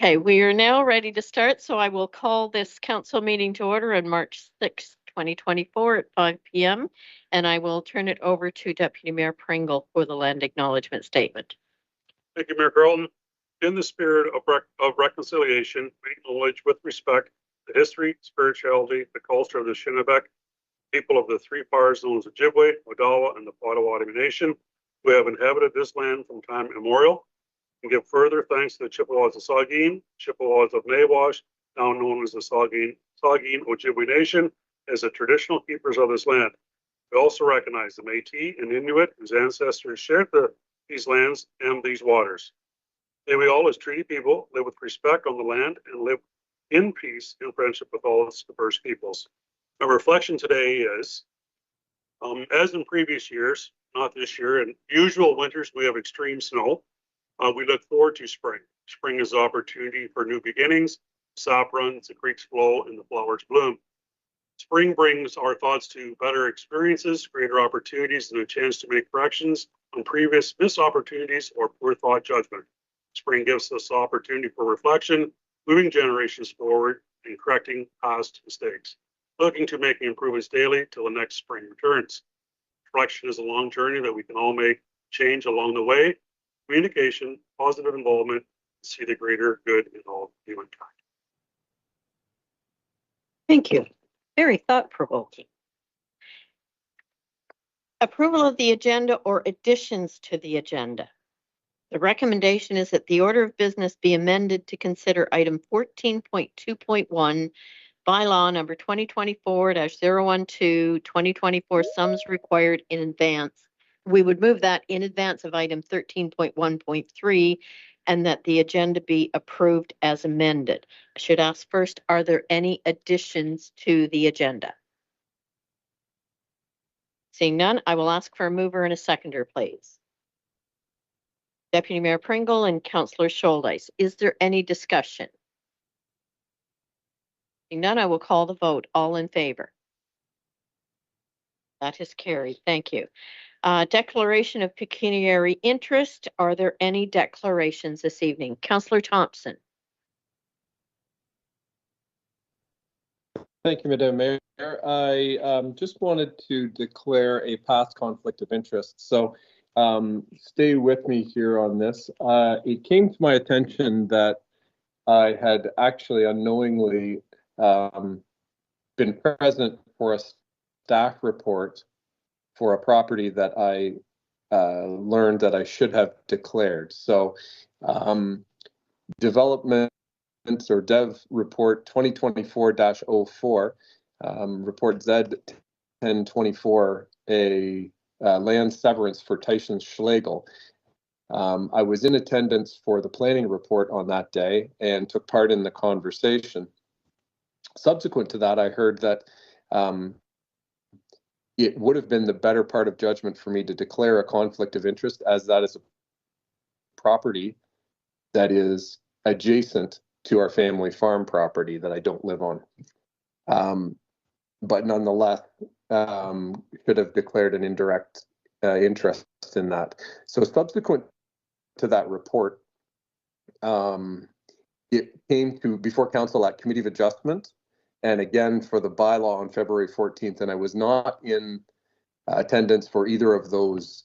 Okay, we are now ready to start, so I will call this council meeting to order on March 6th, 2024 at 5 p.m. And I will turn it over to Deputy Mayor Pringle for the land acknowledgement statement. Thank you, Mayor Carlton. In the spirit of reconciliation, we acknowledge with respect the history, spirituality, the culture of the Shinnebec, people of the three bars known as Ojibwe, Odawa, and the Potawatomi Nation, who have inhabited this land from time immemorial, and give further thanks to the Chippewas of Saugeen, Chippewas of Nawash, now known as the Saugeen Ojibwe Nation, as the traditional keepers of this land. We also recognize the Métis and Inuit whose ancestors shared these lands and these waters. May we all, as treaty people, live with respect on the land and live in peace and friendship with all its diverse peoples. My reflection today is, as in previous years, not this year, in usual winters, we have extreme snow. We look forward to spring. Spring is an opportunity for new beginnings, sap runs, the creeks flow, and the flowers bloom. Spring brings our thoughts to better experiences, greater opportunities, and a chance to make corrections on previous missed opportunities or poor thought judgment. Spring gives us the opportunity for reflection, moving generations forward and correcting past mistakes, looking to making improvements daily till the next spring returns. Reflection is a long journey that we can all make change along the way. Communication, positive involvement, see the greater good in all humankind. Thank you. Very thought-provoking. Approval of the agenda or additions to the agenda. The recommendation is that the order of business be amended to consider item 14.2.1, bylaw number 2024-012, 2024 sums required in advance. We would move that in advance of item 13.1.3 and that the agenda be approved as amended. I should ask first, are there any additions to the agenda? Seeing none, I will ask for a mover and a seconder, please. Deputy Mayor Pringle and Councillor Shouldice, is there any discussion? Seeing none, I will call the vote. All in favor? That is carried. Thank you. Declaration of pecuniary interest. Are there any declarations this evening? Councillor Thompson. Thank you, Madam Mayor. I just wanted to declare a past conflict of interest. So stay with me here on this. It came to my attention that I had actually unknowingly been present for a staff report for a property that I learned that I should have declared. So development or Dev Report 2024-04, Report Z 1024, a land severance for Tyson Schlegel. I was in attendance for the planning report on that day and took part in the conversation. Subsequent to that, I heard that it would have been the better part of judgment for me to declare a conflict of interest, as that is a property that is adjacent to our family farm property that I don't live on. But nonetheless, should have declared an indirect interest in that. So subsequent to that report, it came to before council at Committee of Adjustment, and again for the bylaw on February 14th, and I was not in attendance for either of those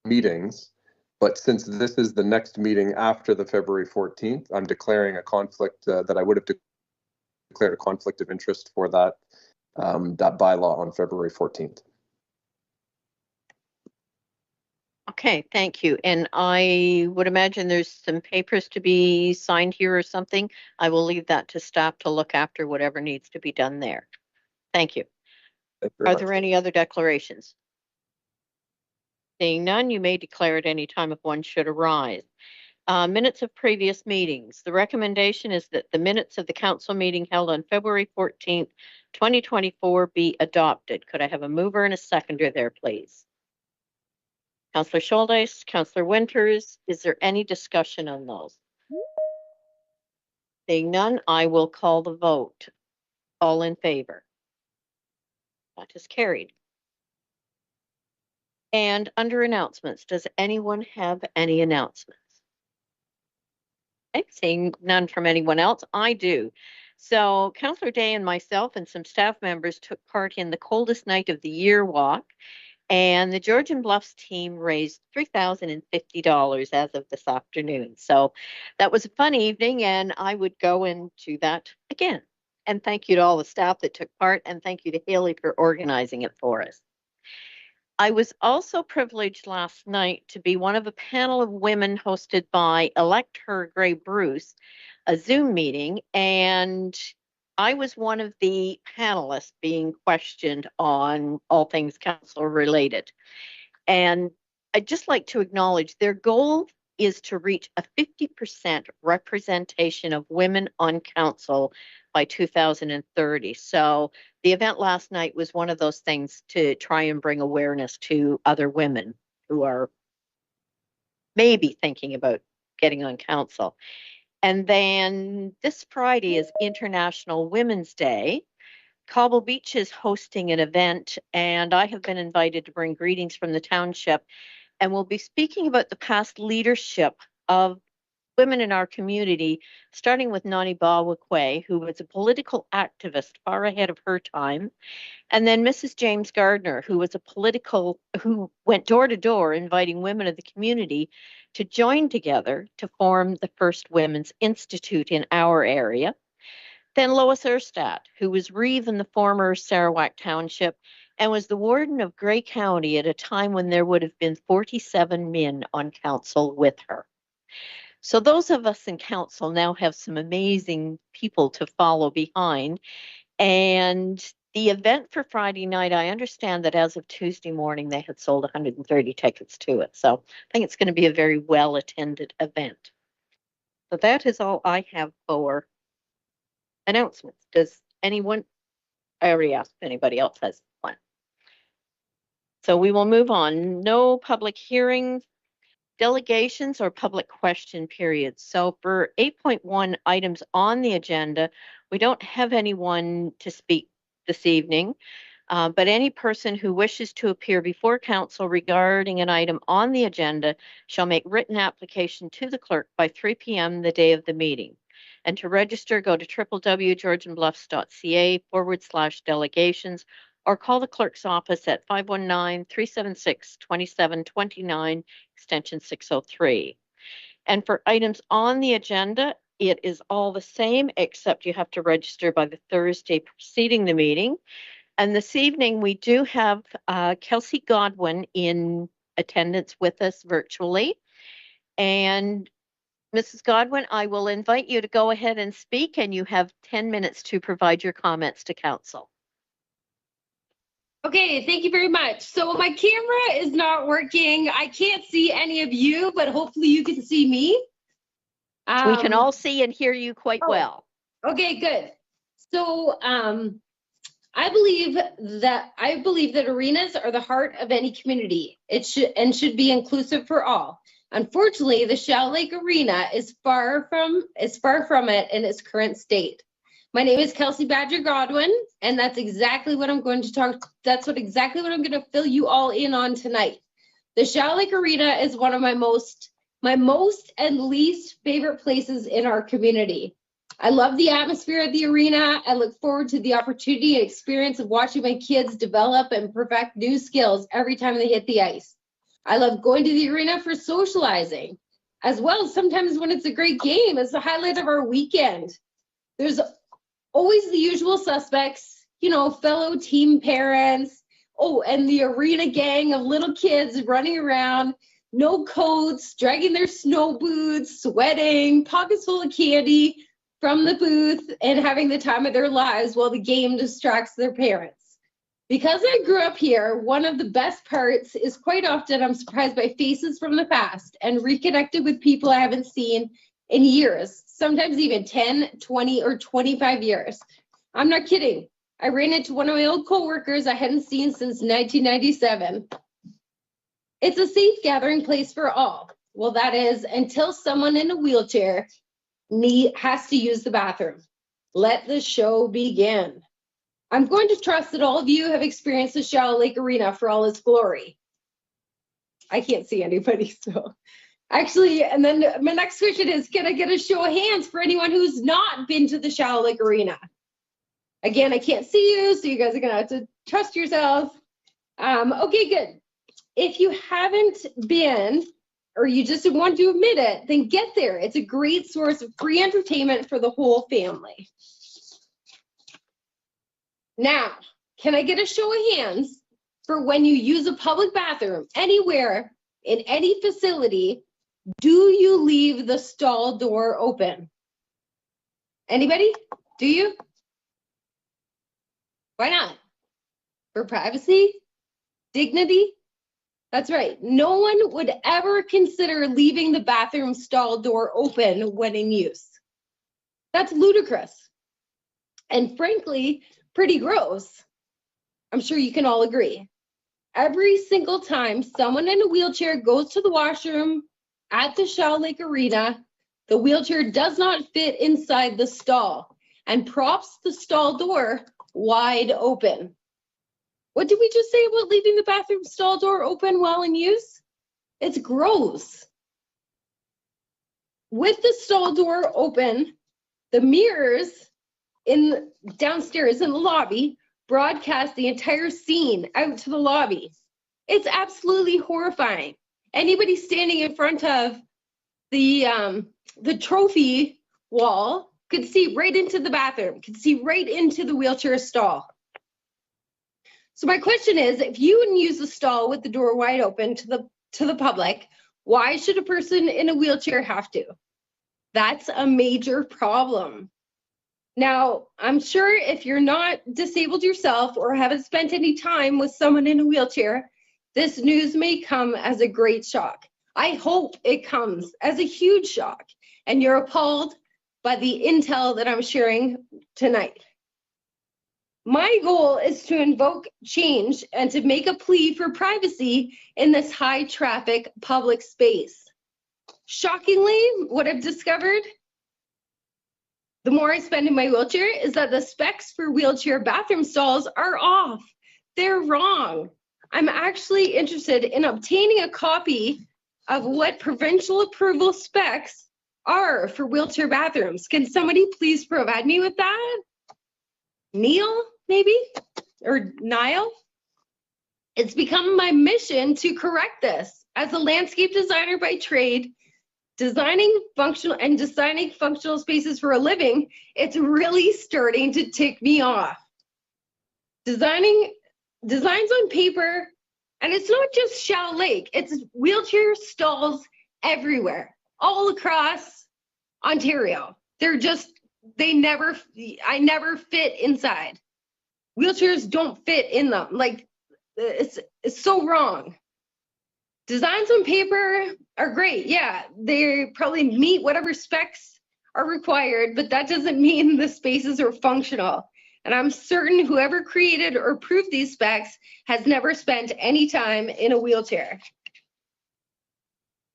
meetings. But since this is the next meeting after the February 14th, I'm declaring a conflict that I would have declared a conflict of interest for that bylaw on February 14th. Okay, thank you. And I would imagine there's some papers to be signed here or something. I will leave that to staff to look after whatever needs to be done there. Thank you. Are there any other declarations? Seeing none, you may declare at any time if one should arise. Minutes of previous meetings. The recommendation is that the minutes of the council meeting held on February 14th, 2024 be adopted. Could I have a mover and a seconder there, please? Councillor Shouldice, Councillor Winters, is there any discussion on those? Seeing none, I will call the vote. All in favor? That is carried. And under announcements, does anyone have any announcements? Okay, seeing none from anyone else, I do. So Councillor Day and myself and some staff members took part in the coldest night of the year walk, and the Georgian Bluffs team raised $3,050 as of this afternoon. So that was a fun evening, and I would go and do that again. And thank you to all the staff that took part, and thank you to Haley for organizing it for us. I was also privileged last night to be one of a panel of women hosted by Elect Her Gray Bruce, a Zoom meeting, and I was one of the panelists being questioned on all things council related. And I'd just like to acknowledge their goal is to reach a 50% representation of women on council by 2030. So the event last night was one of those things to try and bring awareness to other women who are maybe thinking about getting on council. And then this Friday is International Women's Day. Cobble Beach is hosting an event, and I have been invited to bring greetings from the township, and we'll be speaking about the past leadership of women in our community, starting with Nani Bawakwe, who was a political activist far ahead of her time, and then Mrs. James Gardner, who went door to door inviting women of the community to join together to form the first Women's Institute in our area. Then Lois Erstadt, who was reeve in the former Sarawak Township and was the warden of Grey County at a time when there would have been 47 men on council with her. So those of us in council now have some amazing people to follow behind. And the event for Friday night, I understand that as of Tuesday morning, they had sold 130 tickets to it. So I think it's going to be a very well-attended event. So that is all I have for announcements. Does anyone, I already asked if anybody else has one. So we will move on. No public hearings, delegations, or public question periods. So for 8.1 items on the agenda, we don't have anyone to speak this evening, but any person who wishes to appear before council regarding an item on the agenda shall make written application to the clerk by 3 p.m. the day of the meeting. And to register, go to www.georgianbluffs.ca/delegations or call the clerk's office at 519-376-2729, extension 603. And for items on the agenda, it is all the same, except you have to register by the Thursday preceding the meeting. And this evening, we do have Kelsey Godwin in attendance with us virtually. And Mrs. Godwin, I will invite you to go ahead and speak, and you have 10 minutes to provide your comments to council. Okay, thank you very much. So my camera is not working. I can't see any of you, but hopefully you can see me. We can all see and hear you quite well. Okay, good. So I believe that arenas are the heart of any community. It should be inclusive for all. Unfortunately, the Shell Lake Arena is far from it in its current state. My name is Kelsey Badger Godwin, and that's exactly what I'm going to talk. Exactly what I'm going to fill you all in on tonight. The Shell Lake Arena is one of my most and least favorite places in our community. I love the atmosphere of the arena. I look forward to the opportunity and experience of watching my kids develop and perfect new skills every time they hit the ice. I love going to the arena for socializing, as well as sometimes when it's a great game. It's the highlight of our weekend. There's always the usual suspects, fellow team parents. Oh, and the arena gang of little kids running around, no coats, dragging their snow boots, sweating, pockets full of candy from the booth, and having the time of their lives while the game distracts their parents. Because I grew up here, one of the best parts is quite often I'm surprised by faces from the past and reconnected with people I haven't seen in years, sometimes even 10, 20, or 25 years. I'm not kidding. I ran into one of my old coworkers I hadn't seen since 1997. It's a safe gathering place for all. Well, that is until someone in a wheelchair has to use the bathroom. Let the show begin. I'm going to trust that all of you have experienced the Shell Lake Arena for all its glory. I can't see anybody, so. Actually, and then my next question is, can I get a show of hands for anyone who's not been to the Shallow Lake Arena? Again, I can't see you, so you guys are gonna have to trust yourselves. Okay, good. If you haven't been, or you just want to admit it, then get there. It's a great source of free entertainment for the whole family. Now, can I get a show of hands for when you use a public bathroom anywhere in any facility, do you leave the stall door open? Anybody? Do you? Why not? For privacy? Dignity? That's right. No one would ever consider leaving the bathroom stall door open when in use. That's ludicrous. And frankly, pretty gross. I'm sure you can all agree. Every single time someone in a wheelchair goes to the washroom at the Shallow Lake Arena, the wheelchair does not fit inside the stall and props the stall door wide open. What did we just say about leaving the bathroom stall door open while in use? It's gross. With the stall door open, the mirrors downstairs in the lobby broadcast the entire scene out to the lobby. It's absolutely horrifying. Anybody standing in front of the trophy wall could see right into the bathroom, could see right into the wheelchair stall. So my question is, if you wouldn't use the stall with the door wide open to the public, why should a person in a wheelchair have to? That's a major problem. Now, I'm sure if you're not disabled yourself or haven't spent any time with someone in a wheelchair, this news may come as a great shock. I hope it comes as a huge shock and you're appalled by the intel that I'm sharing tonight. My goal is to invoke change and to make a plea for privacy in this high traffic public space. Shockingly, what I've discovered, the more I spend in my wheelchair, is that the specs for wheelchair bathroom stalls are off. They're wrong. I'm actually interested in obtaining a copy of what provincial approval specs are for wheelchair bathrooms. Can somebody please provide me with that? Neil, maybe? Or Niall? It's become my mission to correct this. As a landscape designer by trade, designing functional spaces for a living, it's really starting to tick me off. Designs on paper, and it's not just Shallow Lake, it's wheelchair stalls everywhere, all across Ontario. I never fit inside. Wheelchairs don't fit in them. Like, it's so wrong. Designs on paper are great. Yeah, they probably meet whatever specs are required, but that doesn't mean the spaces are functional. And I'm certain whoever created or approved these specs has never spent any time in a wheelchair.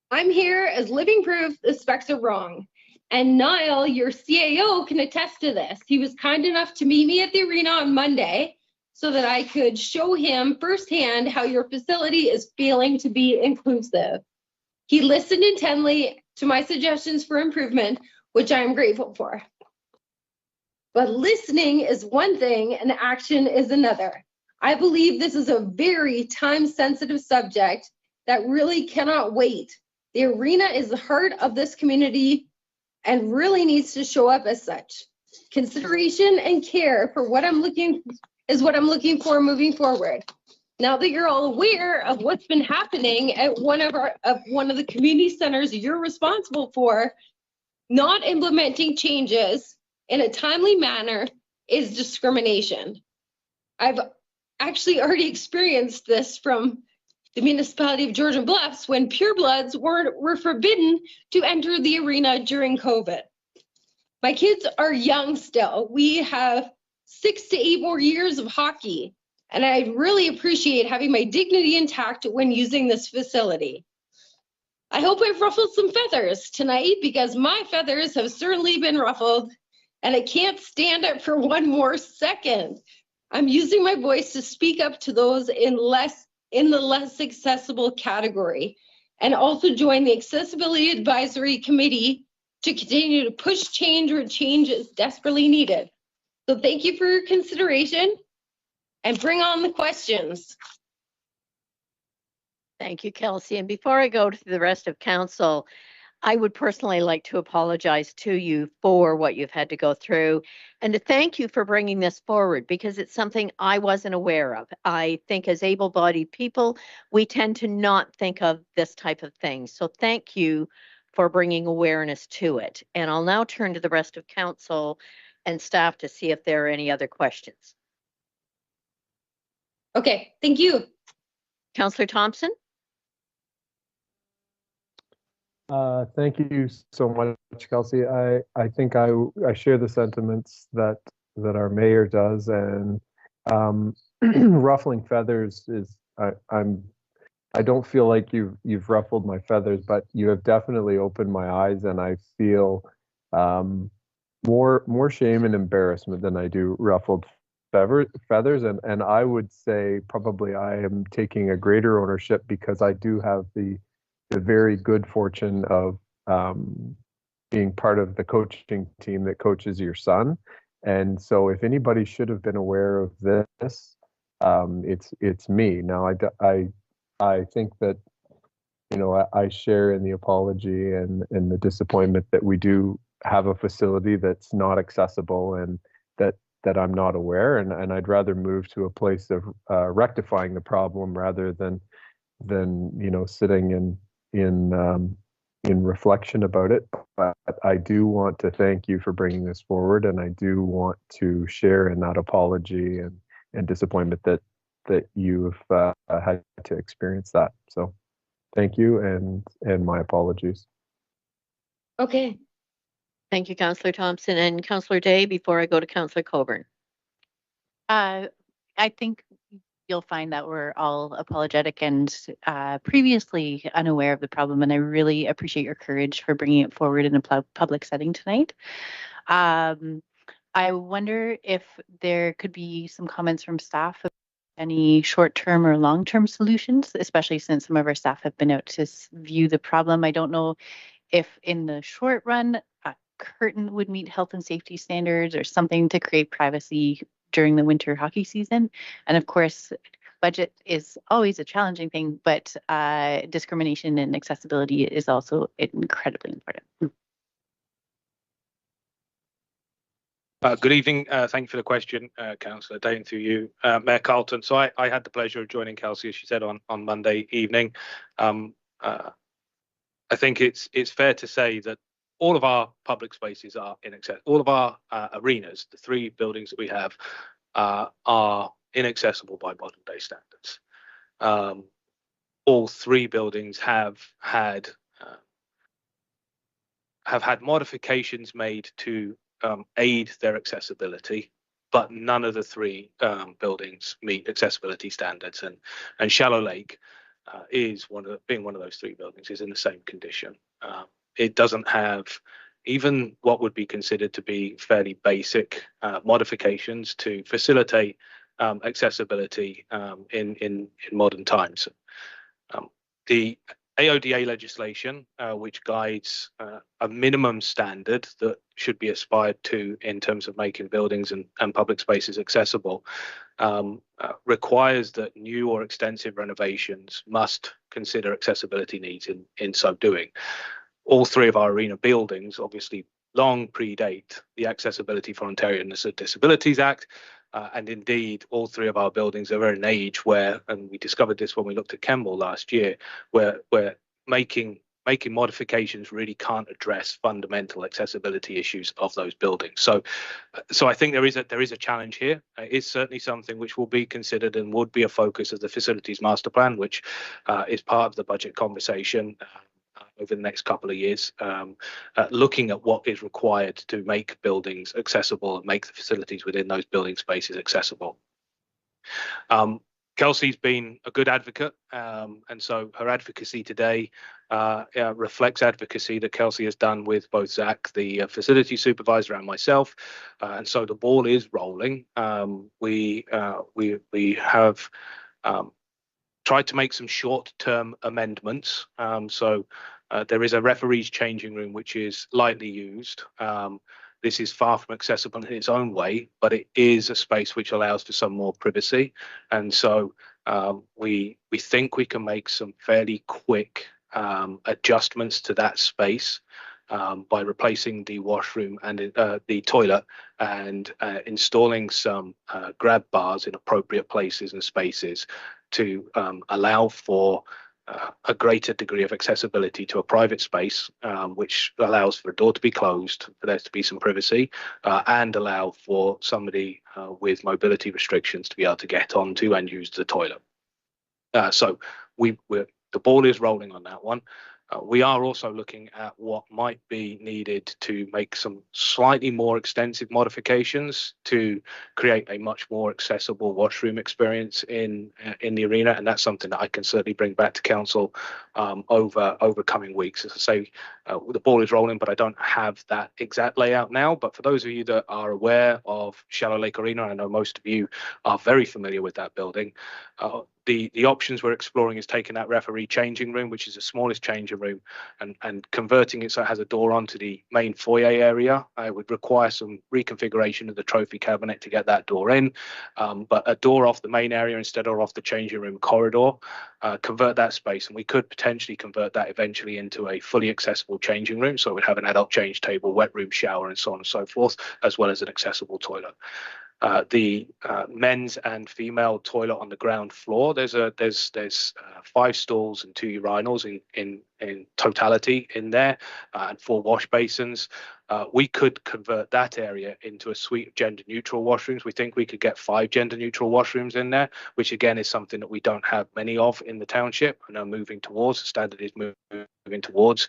I'm here as living proof the specs are wrong. And Niall, your CAO, can attest to this. He was kind enough to meet me at the arena on Monday so that I could show him firsthand how your facility is failing to be inclusive. He listened intently to my suggestions for improvement, which I am grateful for. But listening is one thing and action is another. I believe this is a very time-sensitive subject that really cannot wait. The arena is the heart of this community and really needs to show up as such. Consideration and care for what I'm looking for moving forward. Now that you're all aware of what's been happening at one of the community centers you're responsible for, not implementing changes in a timely manner is discrimination. I've actually already experienced this from the municipality of Georgian Bluffs when purebloods were forbidden to enter the arena during COVID. My kids are young still. We have 6 to 8 more years of hockey, and I really appreciate having my dignity intact when using this facility. I hope I've ruffled some feathers tonight because my feathers have certainly been ruffled, and I can't stand it for one more second. I'm using my voice to speak up to those in the less accessible category. and also join the Accessibility Advisory Committee to continue to push change where change is desperately needed. So thank you for your consideration and bring on the questions. Thank you, Kelsey. And before I go to the rest of council, I would personally like to apologize to you for what you've had to go through and to thank you for bringing this forward because it's something I wasn't aware of. I think as able-bodied people, we tend to not think of this type of thing. So thank you for bringing awareness to it. And I'll now turn to the rest of council and staff to see if there are any other questions. Okay, thank you. Councillor Thompson? Thank you so much, Kelsey. I think I share the sentiments that our mayor does, and ruffling feathers is I don't feel like you've ruffled my feathers, but you have definitely opened my eyes, and I feel more shame and embarrassment than I do ruffled feathers, and I would say probably I am taking a greater ownership because I do have the very good fortune of being part of the coaching team that coaches your son. And so if anybody should have been aware of this, it's me. Now, I think that, you know, I share in the apology and the disappointment that we do have a facility that's not accessible and that I'm not aware. And I'd rather move to a place of rectifying the problem rather than you know, sitting in reflection about it. But I do want to thank you for bringing this forward, and I do want to share in that apology and disappointment that you've had to experience that. So thank you, and my apologies. Okay. Thank you, Councillor Thompson. And Councillor Day, before I go to Councillor Coburn. I think you'll find that we're all apologetic and previously unaware of the problem, and I really appreciate your courage for bringing it forward in a public setting tonight. I wonder if there could be some comments from staff of any short-term or long-term solutions, especially since some of our staff have been out to view the problem. I don't know if in the short run, a curtain would meet health and safety standards or something to create privacy during the winter hockey season. And of course, budget is always a challenging thing, but discrimination and accessibility is also incredibly important. Good evening. Thank you for the question, Councillor Day, and through you, Mayor Carlton. So I had the pleasure of joining Kelsey, as she said, on Monday evening. I think it's fair to say that all of our public spaces are inaccessible. All of our arenas, the 3 buildings that we have, are inaccessible by modern day standards. All 3 buildings have had modifications made to aid their accessibility, but none of the 3 buildings meet accessibility standards. And Shallow Lake is being one of those 3 buildings is in the same condition. It doesn't have even what would be considered to be fairly basic modifications to facilitate accessibility in modern times. The AODA legislation, which guides a minimum standard that should be aspired to in terms of making buildings and public spaces accessible, requires that new or extensive renovations must consider accessibility needs in so doing. All 3 of our arena buildings obviously long predate the Accessibility for Ontarians with Disabilities Act. And indeed, all 3 of our buildings are at an age where, and we discovered this when we looked at Kemble last year, where making modifications really can't address fundamental accessibility issues of those buildings. So I think there is a challenge here. It's certainly something which will be considered and would be a focus of the facilities master plan, which is part of the budget conversation over the next couple of years, looking at what is required to make buildings accessible and make the facilities within those building spaces accessible. Kelsey's been a good advocate, and so her advocacy today reflects advocacy that Kelsey has done with both Zach, the facility supervisor, and myself, and so the ball is rolling. We have tried to make some short-term amendments. There is a referee's changing room which is lightly used. This is far from accessible in its own way, but it is a space which allows for some more privacy. And so we think we can make some fairly quick adjustments to that space by replacing the washroom and the toilet and installing some grab bars in appropriate places and spaces to allow for a greater degree of accessibility to a private space, which allows for a door to be closed, for there to be some privacy, and allow for somebody with mobility restrictions to be able to get onto and use the toilet. So the ball is rolling on that one. We are also looking at what might be needed to make some slightly more extensive modifications to create a much more accessible washroom experience in the arena, and that's something that I can certainly bring back to council over coming weeks. As I say, the ball is rolling, but I don't have that exact layout now. But for those of you that are aware of Shallow Lake Arena, I know most of you are very familiar with that building. The options we're exploring is taking that referee changing room, which is the smallest changing room, and converting it so it has a door onto the main foyer area. It would require some reconfiguration of the trophy cabinet to get that door in, but a door off the main area instead of off the changing room corridor. Convert that space, and we could potentially convert that eventually into a fully accessible changing room. So it would have an adult change table, wet room, shower, and so on and so forth, as well as an accessible toilet. The men's and female toilet on the ground floor. There's 5 stalls and 2 urinals in totality in there, and 4 wash basins. We could convert that area into a suite of gender neutral washrooms. We think we could get 5 gender neutral washrooms in there, which again is something that we don't have many of in the township and are moving towards. The standard is moving towards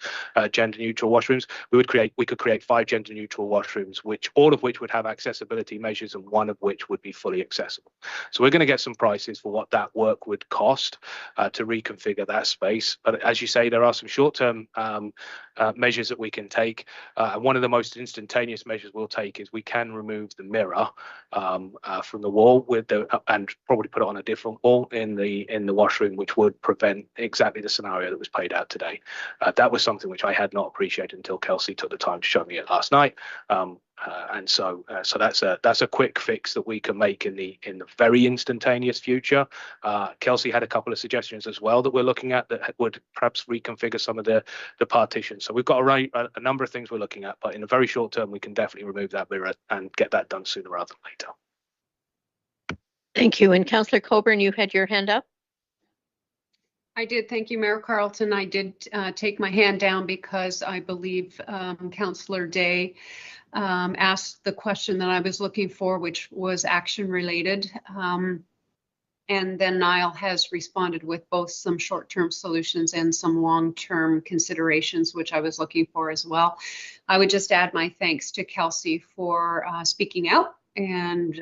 gender neutral washrooms. We could create 5 gender neutral washrooms, all of which would have accessibility measures and one of which would be fully accessible. So we're going to get some prices for what that work would cost to reconfigure that space. But as you say, there are some short-term measures that we can take. And one of the most instantaneous measures we'll take is we can remove the mirror from the wall and probably put it on a different wall in the washroom, which would prevent exactly the scenario that was played out today. That was something which I had not appreciated until Kelsey took the time to show me it last night. And so that's a quick fix that we can make in the very instantaneous future. Kelsey had a couple of suggestions as well that we're looking at that would perhaps reconfigure some of the partitions. So we've got a number of things we're looking at, but in a very short term, we can definitely remove that mirror and get that done sooner rather than later. Thank you. And Councillor Coburn, you had your hand up. I did. Thank you, Mayor Carlton. I did take my hand down because I believe Councillor Day asked the question that I was looking for, which was action related. And then Niall has responded with both some short-term solutions and some long-term considerations, which I was looking for as well. I would just add my thanks to Kelsey for speaking out and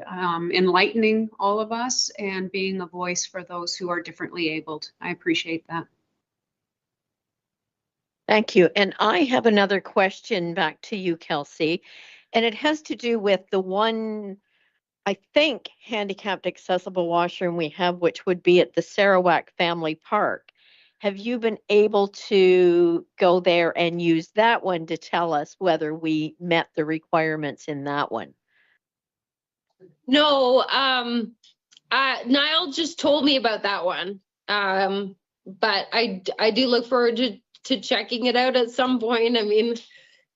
enlightening all of us and being a voice for those who are differently abled. I appreciate that. Thank you. And I have another question back to you, Kelsey, and it has to do with the one, I think, handicapped accessible washroom we have, which would be at the Sarawak Family Park. Have you been able to go there and use that one to tell us whether we met the requirements in that one? No, Niall just told me about that one. But I do look forward to checking it out at some point. I mean,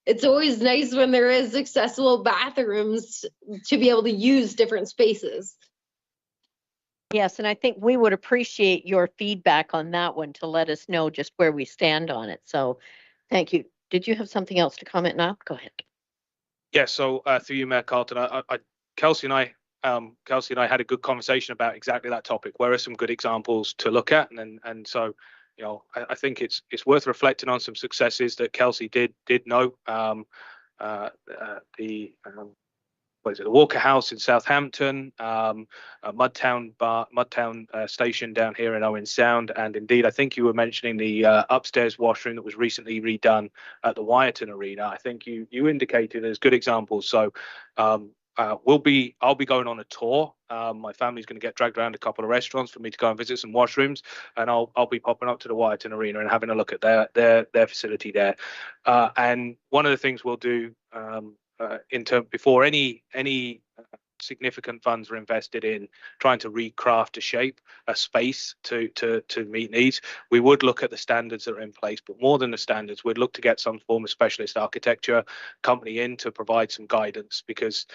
it's always nice when there is accessible bathrooms to be able to use different spaces. Yes, and I think we would appreciate your feedback on that one to let us know just where we stand on it. So thank you. Did you have something else to comment now? Go ahead. Yeah, so through you, Mayor Carlton, Kelsey and I had a good conversation about exactly that topic. Where are some good examples to look at? And so, you know, I think it's worth reflecting on some successes that Kelsey did know. The Walker House in Southampton, Mudtown Station down here in Owen Sound, and indeed, I think you were mentioning the upstairs washroom that was recently redone at the Wyerton Arena. I think you indicated as good examples. So I'll be going on a tour. My family's going to get dragged around a couple of restaurants for me to go and visit some washrooms, and I'll be popping up to the Wyerton Arena and having a look at their facility there. And one of the things we'll do before any significant funds are invested in trying to recraft a shape, a space to meet needs, we would look at the standards that are in place, but more than the standards, we'd look to get some form of specialist architecture company in to provide some guidance, because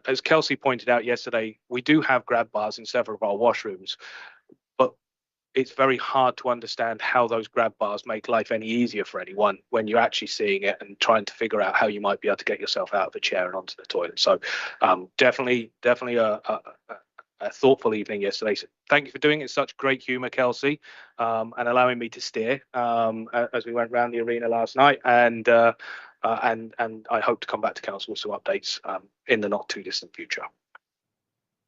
as Kelsey pointed out yesterday, we do have grab bars in several of our washrooms, but it's very hard to understand how those grab bars make life any easier for anyone when you're actually seeing it and trying to figure out how you might be able to get yourself out of a chair and onto the toilet. So definitely a thoughtful evening yesterday. So thank you for doing it in such great humor, Kelsey, and allowing me to steer as we went around the arena last night. And I hope to come back to council with some updates in the not too distant future.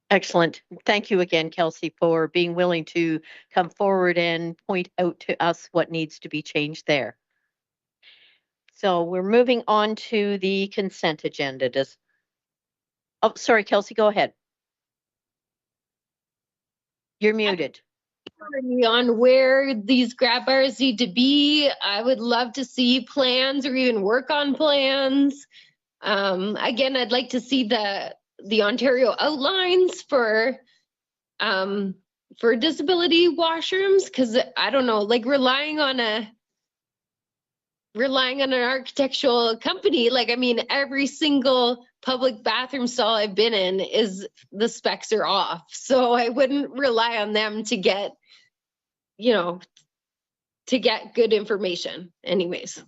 Excellent. Thank you again, Kelsey, for being willing to come forward and point out to us what needs to be changed there. So we're moving on to the consent agenda. Oh, sorry, Kelsey, go ahead. You're muted. On where these grab bars need to be. I would love to see plans or even work on plans. Again, I'd like to see the Ontario outlines for disability washrooms, because I don't know, like relying on an architectural company, like, I mean, every single public bathroom stall I've been in is the specs are off. So I wouldn't rely on them to get, to get good information anyways.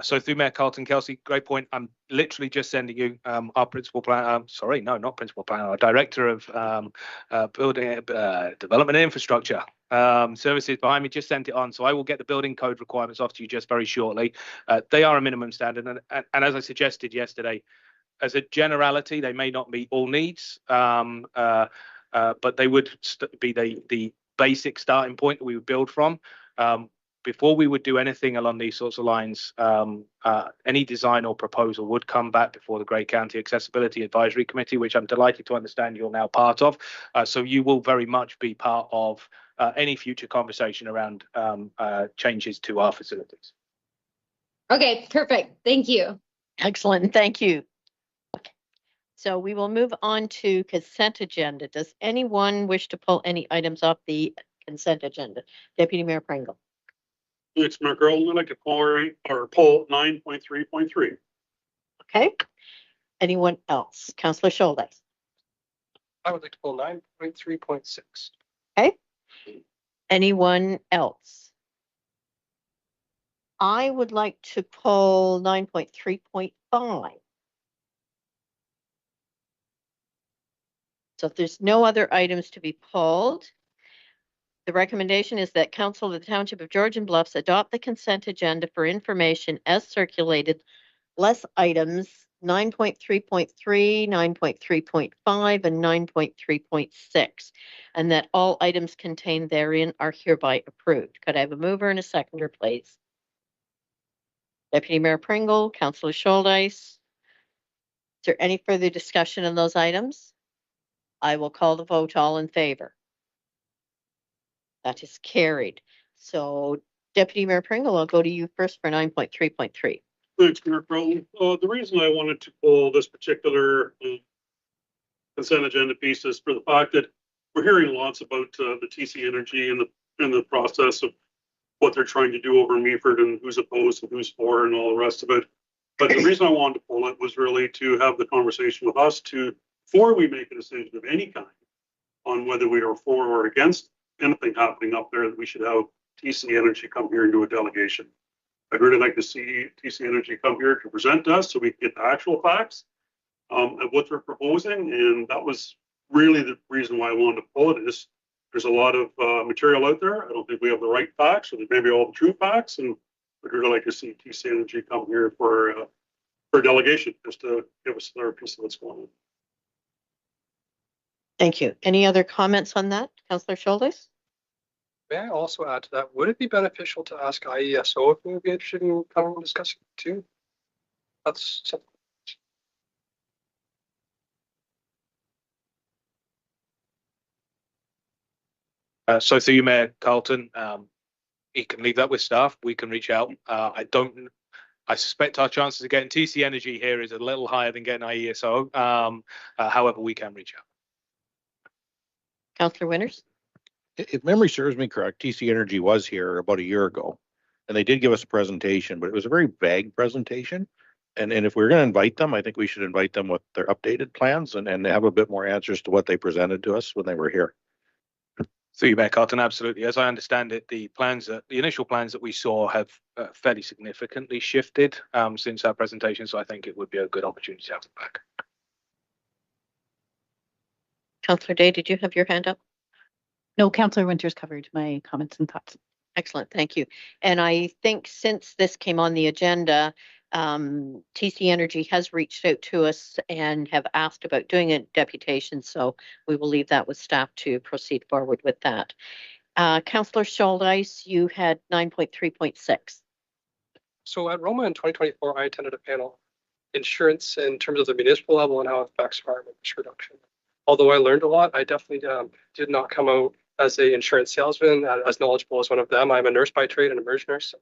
So through Mayor Carlton, Kelsey, great point. I'm literally just sending you our principal plan. Not principal plan. Our director of building development and infrastructure services behind me just sent it on. So I will get the building code requirements off to you just very shortly. They are a minimum standard, and as I suggested yesterday, as a generality, they may not meet all needs, but they would be the basic starting point that we would build from. Before we would do anything along these sorts of lines, any design or proposal would come back before the Grey County Accessibility Advisory Committee, which I'm delighted to understand you're now part of. So you will very much be part of any future conversation around changes to our facilities. Okay, perfect. Thank you. Excellent. Thank you. Okay. So we will move on to consent agenda. Does anyone wish to pull any items off the consent agenda? Deputy Mayor Pringle. Thanks, Mayor Carlton. I'd like to pull 9.3.3. Okay. Anyone else? Councillor Shouldice. I would like to pull 9.3.6. Okay. Anyone else? I would like to pull 9.3.5. So if there's no other items to be pulled, the recommendation is that Council of the Township of Georgian Bluffs adopt the consent agenda for information as circulated, less items 9.3.3, 9.3.5, and 9.3.6, and that all items contained therein are hereby approved. Could I have a mover and a seconder, please? Deputy Mayor Pringle, Councillor Shouldice. Is there any further discussion on those items? I will call the vote. All in favor? That is carried. So Deputy Mayor Pringle, I'll go to you first for 9.3.3. Thanks, Mayor Carlton. The reason I wanted to pull this particular consent agenda piece is for the fact that we're hearing lots about the TC Energy and the process of what they're trying to do over in Meaford and who's opposed and who's for and all the rest of it. But the reason I wanted to pull it was really to have the conversation with us before we make a decision of any kind on whether we are for or against anything happening up there, that we should have TC Energy come here and do a delegation. I'd really like to see TC Energy come here to present to us so we can get the actual facts of what they're proposing. And that was really the reason why I wanted to pull it. Is there's a lot of material out there. I don't think we have the right facts, or maybe all the true facts. And I'd really like to see TC Energy come here for a delegation, just to give us another piece of what's going on. Thank you. Any other comments on that, Councillor Shouldice? May I also add to that, would it be beneficial to ask IESO if we would be interested in coming and discussing it too? That's something. So through you, Mayor Carlton, you can leave that with staff. We can reach out. I suspect our chances of getting TC Energy here is a little higher than getting IESO. However, we can reach out. Councillor Winters? If memory serves me correct, TC Energy was here about a year ago, and they did give us a presentation, but it was a very vague presentation. And if we're going to invite them, I think we should invite them with their updated plans and have a bit more answers to what they presented to us when they were here. Through you, Mayor Carlton, absolutely. As I understand it, the initial plans that we saw have fairly significantly shifted since our presentation. So I think it would be a good opportunity to have them back. Councillor Day, did you have your hand up? No, Councillor Winters covered my comments and thoughts. Excellent, thank you. And I think since this came on the agenda, TC Energy has reached out to us and have asked about doing a deputation, so we will leave that with staff to proceed forward with that. Councillor Schuldeis, you had 9.3.6. So at Roma in 2024, I attended a panel, insurance in terms of the municipal level and how it affects environment risk reduction. Although I learned a lot, I definitely did not come out as an insurance salesman, as knowledgeable as one of them. I'm a nurse by trade and a emergency nurse. So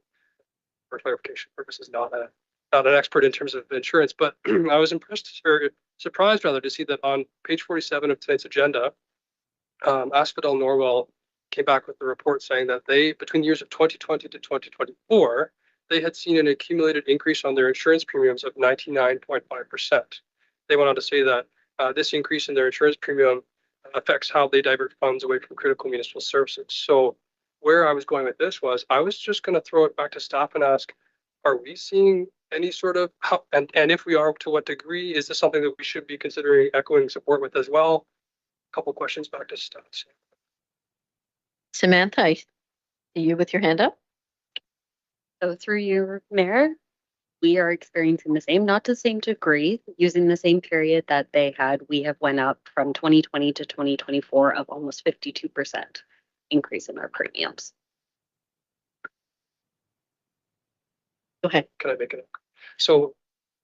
for clarification purposes, not an expert in terms of insurance, but I was impressed or surprised rather to see that on page 47 of tonight's agenda, Asphodel Norwell came back with a report saying that they, between the years of 2020 to 2024, they had seen an accumulated increase on their insurance premiums of 99.5%. They went on to say that this increase in their insurance premium affects how they divert funds away from critical municipal services. So where I was going with this was, I was just going to throw it back to staff and ask, are we seeing any sort of, and if we are, to what degree, is this something that we should be considering echoing support with as well? A couple questions back to staff. Samantha, I see you with your hand up. So through you, Mayor, we are experiencing the same, not to the same degree, using the same period that they had. We have went up from 2020 to 2024 of almost 52% increase in our premiums. Go ahead. Can I make it? So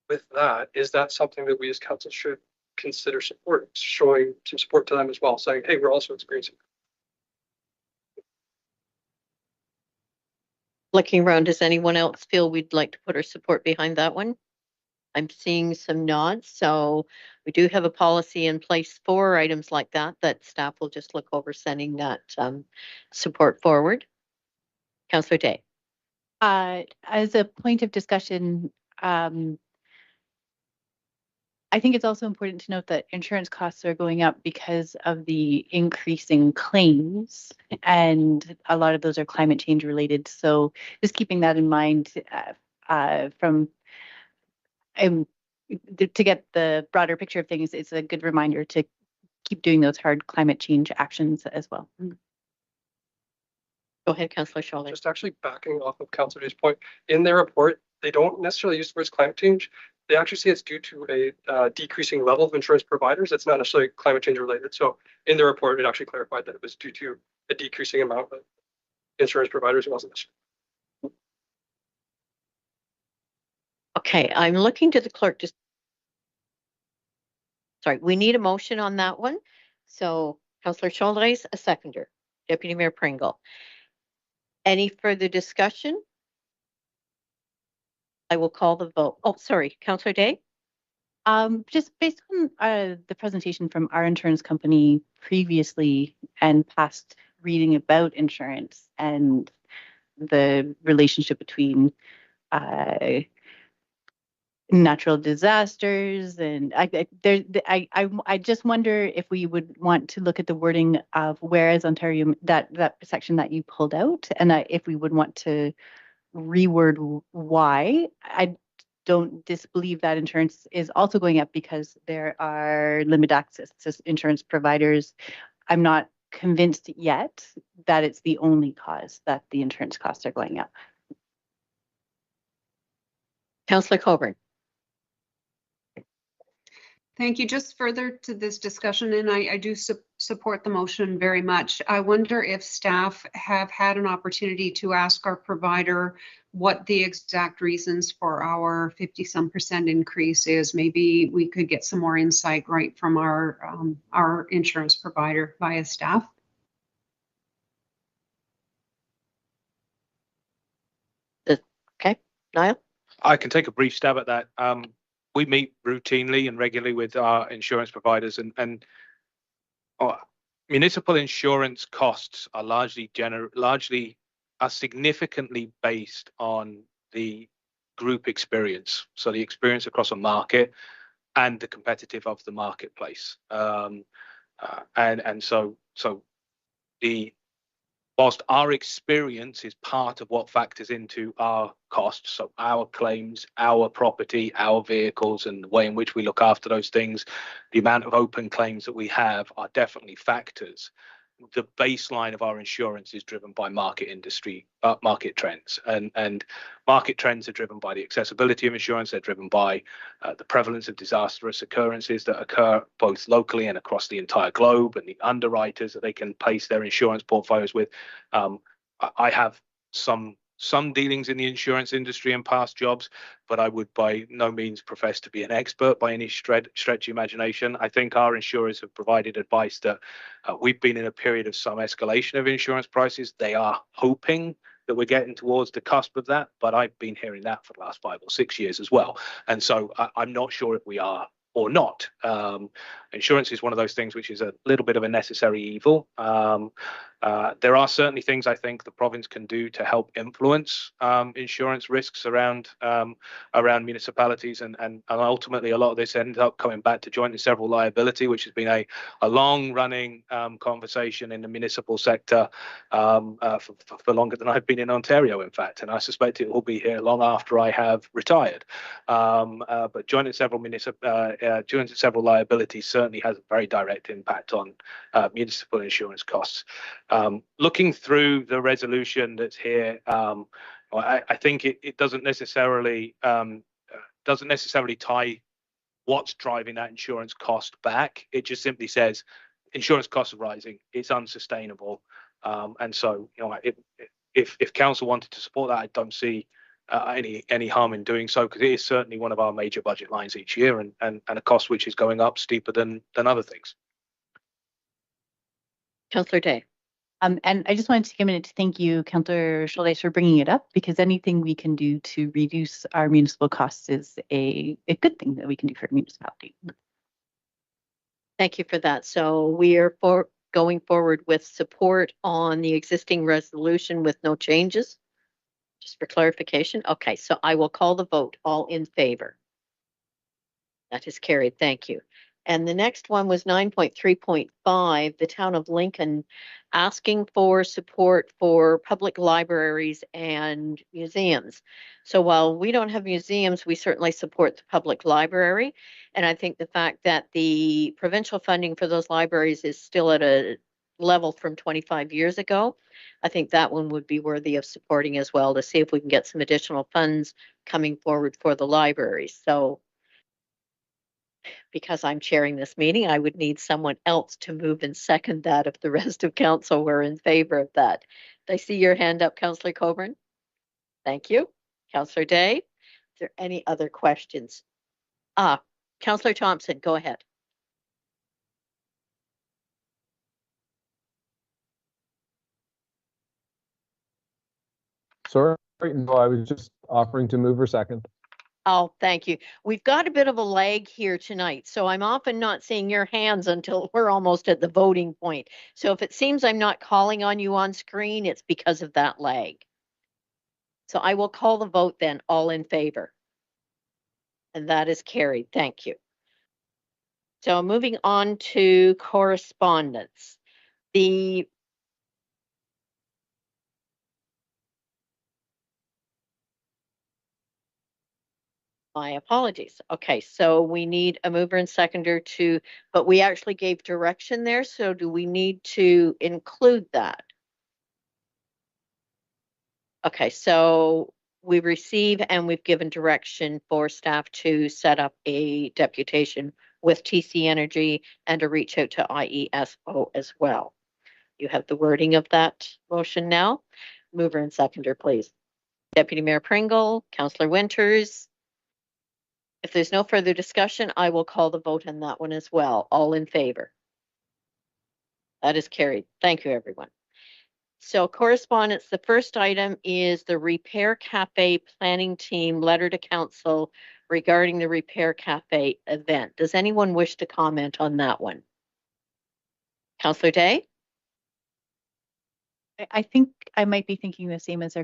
with that, is that something that we as council should consider support, showing some support to them as well, saying, hey, we're also experiencing. Looking around, does anyone else feel we'd like to put our support behind that one? I'm seeing some nods, so we do have a policy in place for items like that, that staff will just look over sending that support forward. Councillor Day. As a point of discussion, I think it's also important to note that insurance costs are going up because of the increasing claims, and a lot of those are climate change related. So just keeping that in mind to get the broader picture of things, it's a good reminder to keep doing those hard climate change actions as well. Go ahead, Councillor Schuldeis. Just actually backing off of Councillor Day's point, in their report, they don't necessarily use the words climate change. They actually say it's due to a decreasing level of insurance providers. It's not necessarily climate change related. So in the report, it actually clarified that it was due to a decreasing amount of insurance providers. It wasn't necessarily. Okay, I'm looking to the clerk. Sorry, we need a motion on that one. So Councillor Schuldeis, a seconder. Deputy Mayor Pringle. Any further discussion? I will call the vote. Oh, sorry, Councillor Day. Just based on the presentation from our insurance company previously and past reading about insurance and the relationship between natural disasters and I just wonder if we would want to look at the wording of whereas Ontario, that section that you pulled out, and if we would want to reword why. I don't disbelieve that insurance is also going up because there are limited access to insurance providers. I'm not convinced yet that it's the only cause that the insurance costs are going up. Councillor Coburn. Thank you. Just further to this discussion, and I do support the motion very much. I wonder if staff have had an opportunity to ask our provider what the exact reasons for our 50-some% increase is. Maybe we could get some more insight right from our insurance provider via staff. Niall? I can take a brief stab at that. We meet routinely and regularly with our insurance providers, and municipal insurance costs are largely are significantly based on the group experience. So the experience across a market and the competitive of the marketplace. And so the whilst our experience is part of what factors into our costs, so our claims, our property, our vehicles, and the way in which we look after those things, the amount of open claims that we have are definitely factors. The baseline of our insurance is driven by market trends, and market trends are driven by the accessibility of insurance. They're driven by the prevalence of disastrous occurrences that occur both locally and across the entire globe, and the underwriters that they can place their insurance portfolios with. I have some dealings in the insurance industry in past jobs, but I would by no means profess to be an expert by any stretch of imagination. I think our insurers have provided advice that we've been in a period of some escalation of insurance prices. They are hoping that we're getting towards the cusp of that, but I've been hearing that for the last 5 or 6 years as well. And so I'm not sure if we are or not. Insurance is one of those things which is a little bit of a necessary evil. There are certainly things I think the province can do to help influence insurance risks around municipalities, and ultimately a lot of this ends up coming back to joint and several liability, which has been a long running conversation in the municipal sector for longer than I've been in Ontario, in fact, and I suspect it will be here long after I have retired. But joint and several liability certainly has a very direct impact on municipal insurance costs. Looking through the resolution that's here, I think it doesn't necessarily tie what's driving that insurance cost back. It just simply says insurance costs are rising. It's unsustainable, and so if council wanted to support that, I don't see any harm in doing so, because it is certainly one of our major budget lines each year, and a cost which is going up steeper than other things. Councillor Day. And I just wanted to take a minute to thank you, Councillor Schultes, for bringing it up, because anything we can do to reduce our municipal costs is a good thing that we can do for a municipality. Thank you for that. So we are going forward with support on the existing resolution with no changes. Just for clarification. Okay, so I will call the vote. All in favor? That is carried. Thank you. And the next one was 9.3.5, the town of Lincoln asking for support for public libraries and museums. So while we don't have museums, we certainly support the public library. And I think the fact that the provincial funding for those libraries is still at a level from 25 years ago, I think that one would be worthy of supporting as well, to see if we can get some additional funds coming forward for the libraries. So because I'm chairing this meeting, I would need someone else to move and second that if the rest of council were in favor of that. I see your hand up, Councillor Coburn. Thank you. Councillor Day, is there any other questions? Councillor Thompson, go ahead. Sorry, no, I was just offering to move or second. Oh, thank you. We've got a bit of a lag here tonight, so I'm often not seeing your hands until we're almost at the voting point. So if it seems I'm not calling on you on screen, it's because of that lag. So I will call the vote then, all in favor. And that is carried. Thank you. So moving on to correspondence. My apologies. Okay, so we need a mover and seconder but we actually gave direction there. So do we need to include that? Okay, so we receive and we've given direction for staff to set up a deputation with TC Energy and to reach out to IESO as well. You have the wording of that motion now. Mover and seconder, please. Deputy Mayor Pringle, Councillor Winters. If there's no further discussion, I will call the vote on that one as well. All in favor? That is carried. Thank you, everyone. So correspondence, the first item is the Repair Cafe Planning Team letter to council regarding the Repair Cafe event. Does anyone wish to comment on that one? Councillor Day? I think I might be thinking the same as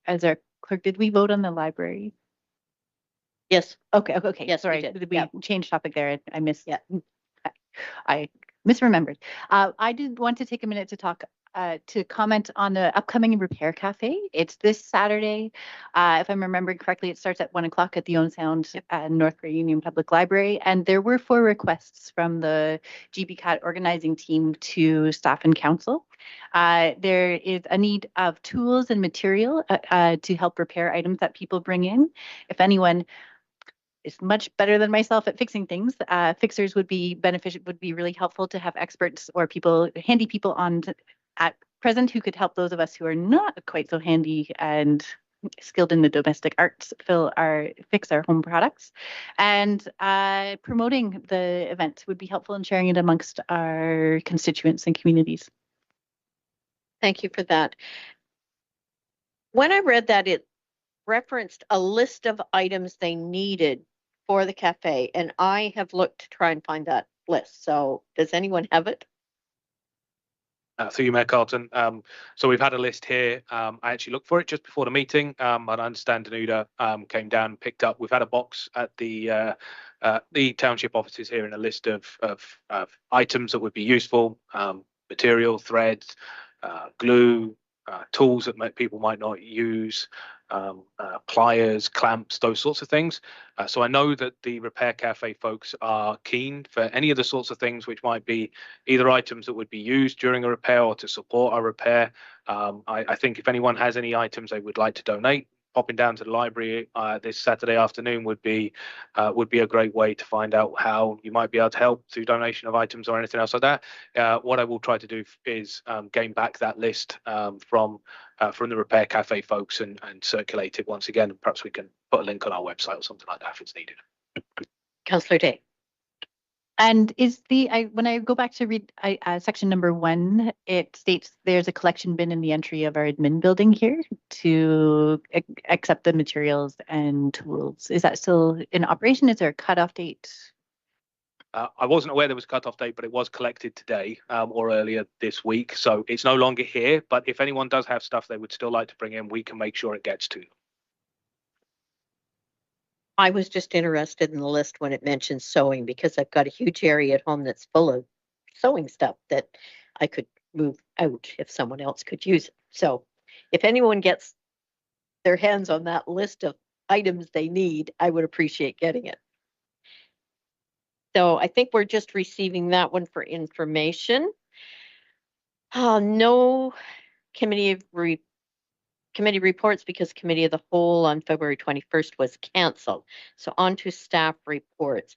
as our clerk. Did we vote on the library? Yes. Okay. Yes, we Sorry. did. We Yeah. changed topic there? I missed. Yeah. I misremembered. I did want to take a minute to talk, to comment on the upcoming Repair Cafe. It's this Saturday. If I'm remembering correctly, it starts at 1 o'clock at the Owen Sound North Grey Union Public Library. And there were 4 requests from the GBCAT organizing team to staff and council. There is a need of tools and material to help repair items that people bring in. If anyone is much better than myself at fixing things, fixers would be beneficial, would be really helpful to have experts or people, handy people on at present who could help those of us who are not quite so handy and skilled in the domestic arts fix our home products. And promoting the event would be helpful in sharing it amongst our constituents and communities. Thank you for that. When I read that, it referenced a list of items they needed for the cafe, and I have looked to try and find that list. So does anyone have it? Through you, Mayor Carlton. So we've had a list here. I actually looked for it just before the meeting, but I understand Danuta came down and picked up. We've had a box at the township offices here in a list of items that would be useful, material, threads, glue, tools that people might not use, pliers, clamps, those sorts of things. So I know that the Repair Cafe folks are keen for any of the sorts of things which might be either items that would be used during a repair or to support a repair. I think if anyone has any items they would like to donate, popping down to the library this Saturday afternoon would be a great way to find out how you might be able to help through donation of items or anything else like that. What I will try to do is gain back that list from the Repair Cafe folks and circulate it once again. Perhaps we can put a link on our website or something like that if it's needed. Councillor Day. And when I go back to read section number 1, it states there's a collection bin in the entry of our admin building here to accept the materials and tools. Is that still in operation? Is there a cutoff date? I wasn't aware there was a cutoff date, but it was collected today or earlier this week. So it's no longer here. But if anyone does have stuff they would still like to bring in, we can make sure it gets to them. I was just interested in the list when it mentioned sewing because I've got a huge area at home that's full of sewing stuff that I could move out if someone else could use it. So if anyone gets their hands on that list of items they need, I would appreciate getting it. So I think we're just receiving that one for information. No committee reports because Committee of the Whole on February 21st was canceled. So on to staff reports.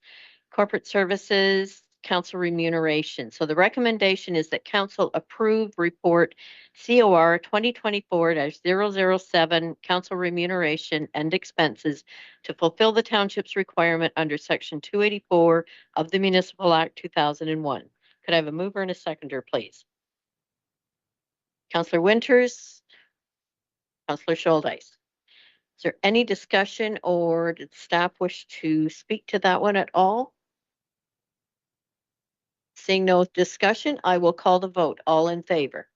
Corporate Services, Council Remuneration. So the recommendation is that Council approve report COR 2024-007 Council Remuneration and Expenses to fulfill the Township's requirement under Section 284 of the Municipal Act 2001. Could I have a mover and a seconder, please? Councillor Winters, Councillor Schuldeis. Is there any discussion or did staff wish to speak to that one at all? Seeing no discussion, I will call the vote. All in favor?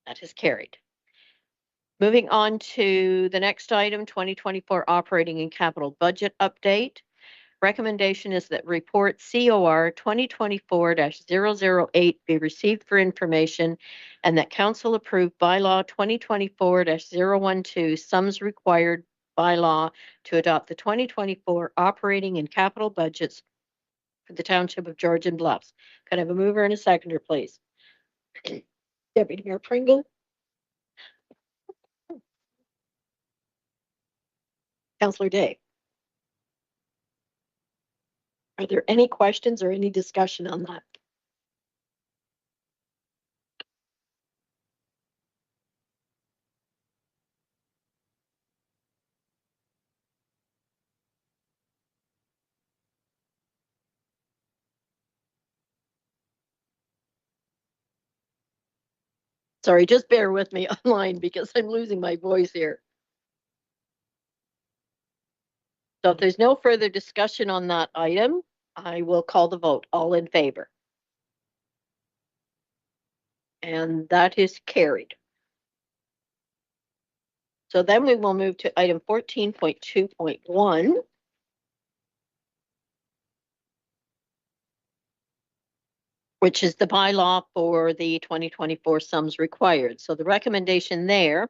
That is carried. Moving on to the next item, 2024 operating and capital budget update. Recommendation is that report COR 2024-008 be received for information and that council approve bylaw 2024-012 sums required by law to adopt the 2024 operating and capital budgets for the Township of Georgian Bluffs. Could I have a mover and a seconder, please? Deputy Mayor Pringle. Councillor Day. Are there any questions or any discussion on that? Sorry, just bear with me online because I'm losing my voice here. So if there's no further discussion on that item, I will call the vote. All in favor? And that is carried. So then we will move to item 14.2.1. Which is the bylaw for the 2024 sums required. So the recommendation there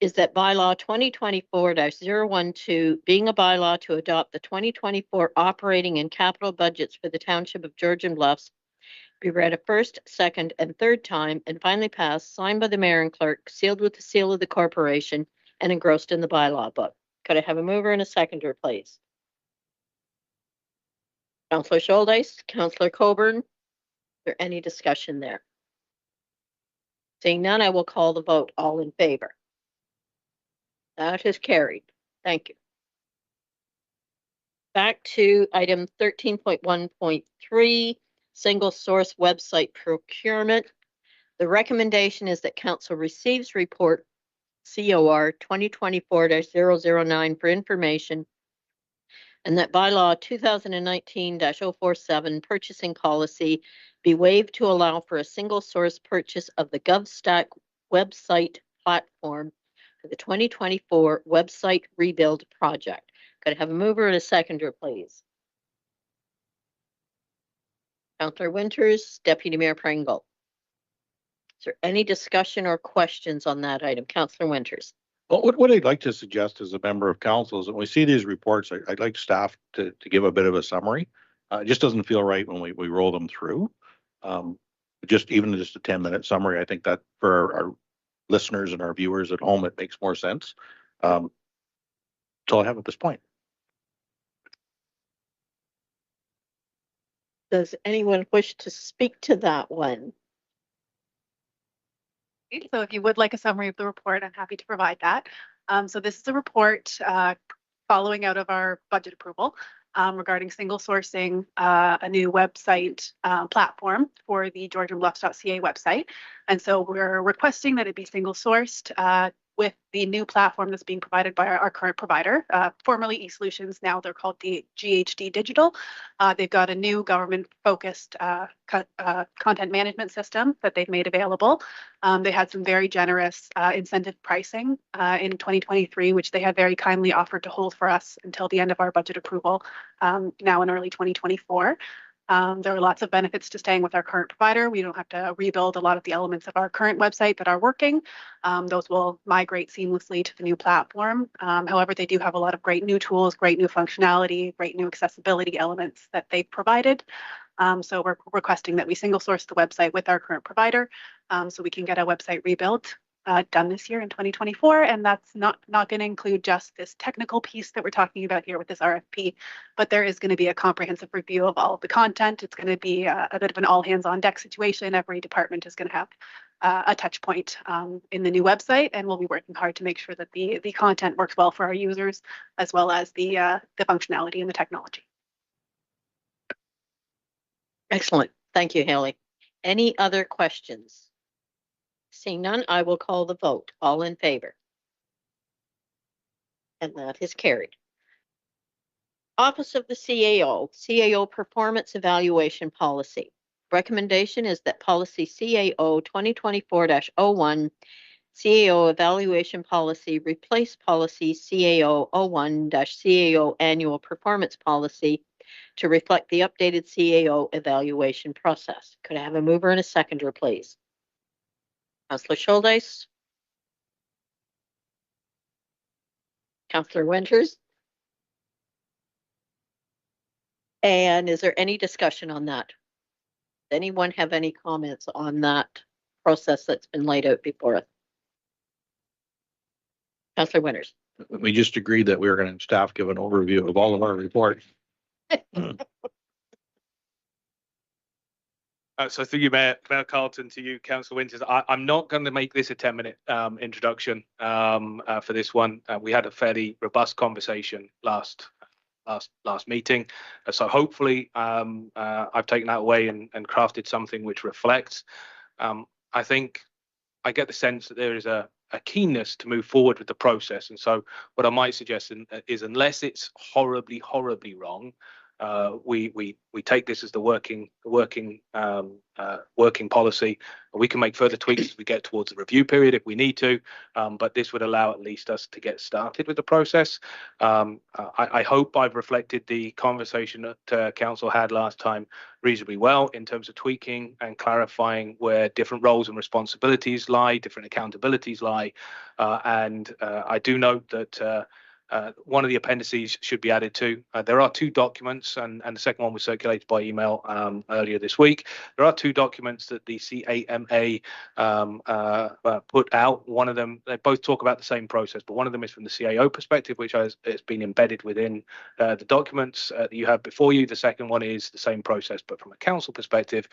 is that bylaw 2024-012, being a bylaw to adopt the 2024 operating and capital budgets for the Township of Georgian Bluffs, be read a first, second, and third time, and finally passed, signed by the mayor and clerk, sealed with the seal of the corporation, and engrossed in the bylaw book. Could I have a mover and a seconder, please? Councillor Scholdice, Councillor Coburn, is there any discussion there? Seeing none, I will call the vote. All in favor? That is carried. Thank you. Back to item 13.1.3, single source website procurement. The recommendation is that council receives report COR 2024-009 for information, and that bylaw 2019-047 purchasing policy be waived to allow for a single source purchase of the GovStack website platform for the 2024 website rebuild project. Could I have a mover and a seconder, please? Councillor Winters, Deputy Mayor Pringle. Is there any discussion or questions on that item? Councillor Winters. Well, what I'd like to suggest as a member of council is when we see these reports, I'd like staff to give a bit of a summary. It just doesn't feel right when we roll them through. Just a 10-minute summary. I think that for our listeners and our viewers at home, it makes more sense. That's all I have at this point. Does anyone wish to speak to that one? So if you would like a summary of the report, I'm happy to provide that. So this is a report following out of our budget approval regarding single sourcing a new website platform for the georgianbluffs.ca website. And so we're requesting that it be single sourced with the new platform that's being provided by our current provider, formerly eSolutions. Now they're called the GHD Digital. They've got a new government-focused content management system that they've made available. They had some very generous incentive pricing in 2023, which they had very kindly offered to hold for us until the end of our budget approval, now in early 2024. There are lots of benefits to staying with our current provider. We don't have to rebuild a lot of the elements of our current website that are working. Those will migrate seamlessly to the new platform. However, they do have a lot of great new tools, great new functionality, great new accessibility elements that they've provided. So we're requesting that we single source the website with our current provider so we can get a website rebuilt done this year in 2024. And that's not going to include just this technical piece that we're talking about here with this RFP, but there is going to be a comprehensive review of all of the content. It's going to be a bit of an all hands on deck situation. Every department is going to have a touch point in the new website, and we'll be working hard to make sure that the content works well for our users, as well as the functionality and the technology. Excellent. Thank you, Haley. Any other questions? Seeing none, I will call the vote. All in favor? And that is carried. Office of the CAO Performance Evaluation Policy. Recommendation is that policy CAO 2024-01, CAO Evaluation Policy, replace policy CAO 01-CAO Annual Performance Policy to reflect the updated CAO evaluation process. Could I have a mover and a seconder, please? Councillor Scholdice. Councillor Winters. And is there any discussion on that? Does anyone have any comments on that process that's been laid out before us? Councillor Winters. We just agreed that we were going to have staff give an overview of all of our reports. So through you, Mayor Carlton, to you, Councillor Winters, I'm not going to make this a 10-minute introduction for this one. We had a fairly robust conversation last meeting. So hopefully I've taken that away and crafted something which reflects. I think I get the sense that there is a keenness to move forward with the process. And so what I might suggest is, unless it's horribly, horribly wrong, we take this as the working policy. We can make further tweaks as we get towards the review period if we need to, but this would allow at least us to get started with the process. I hope I've reflected the conversation that council had last time reasonably well in terms of tweaking and clarifying where different roles and responsibilities lie, different accountabilities lie, and I do note that one of the appendices should be added to. There are 2 documents, and the second one was circulated by email earlier this week. There are 2 documents that the CAMA put out. One of them, they both talk about the same process, but one of them is from the CAO perspective, which has been embedded within the documents that you have before you. The second one is the same process, but from a council perspective,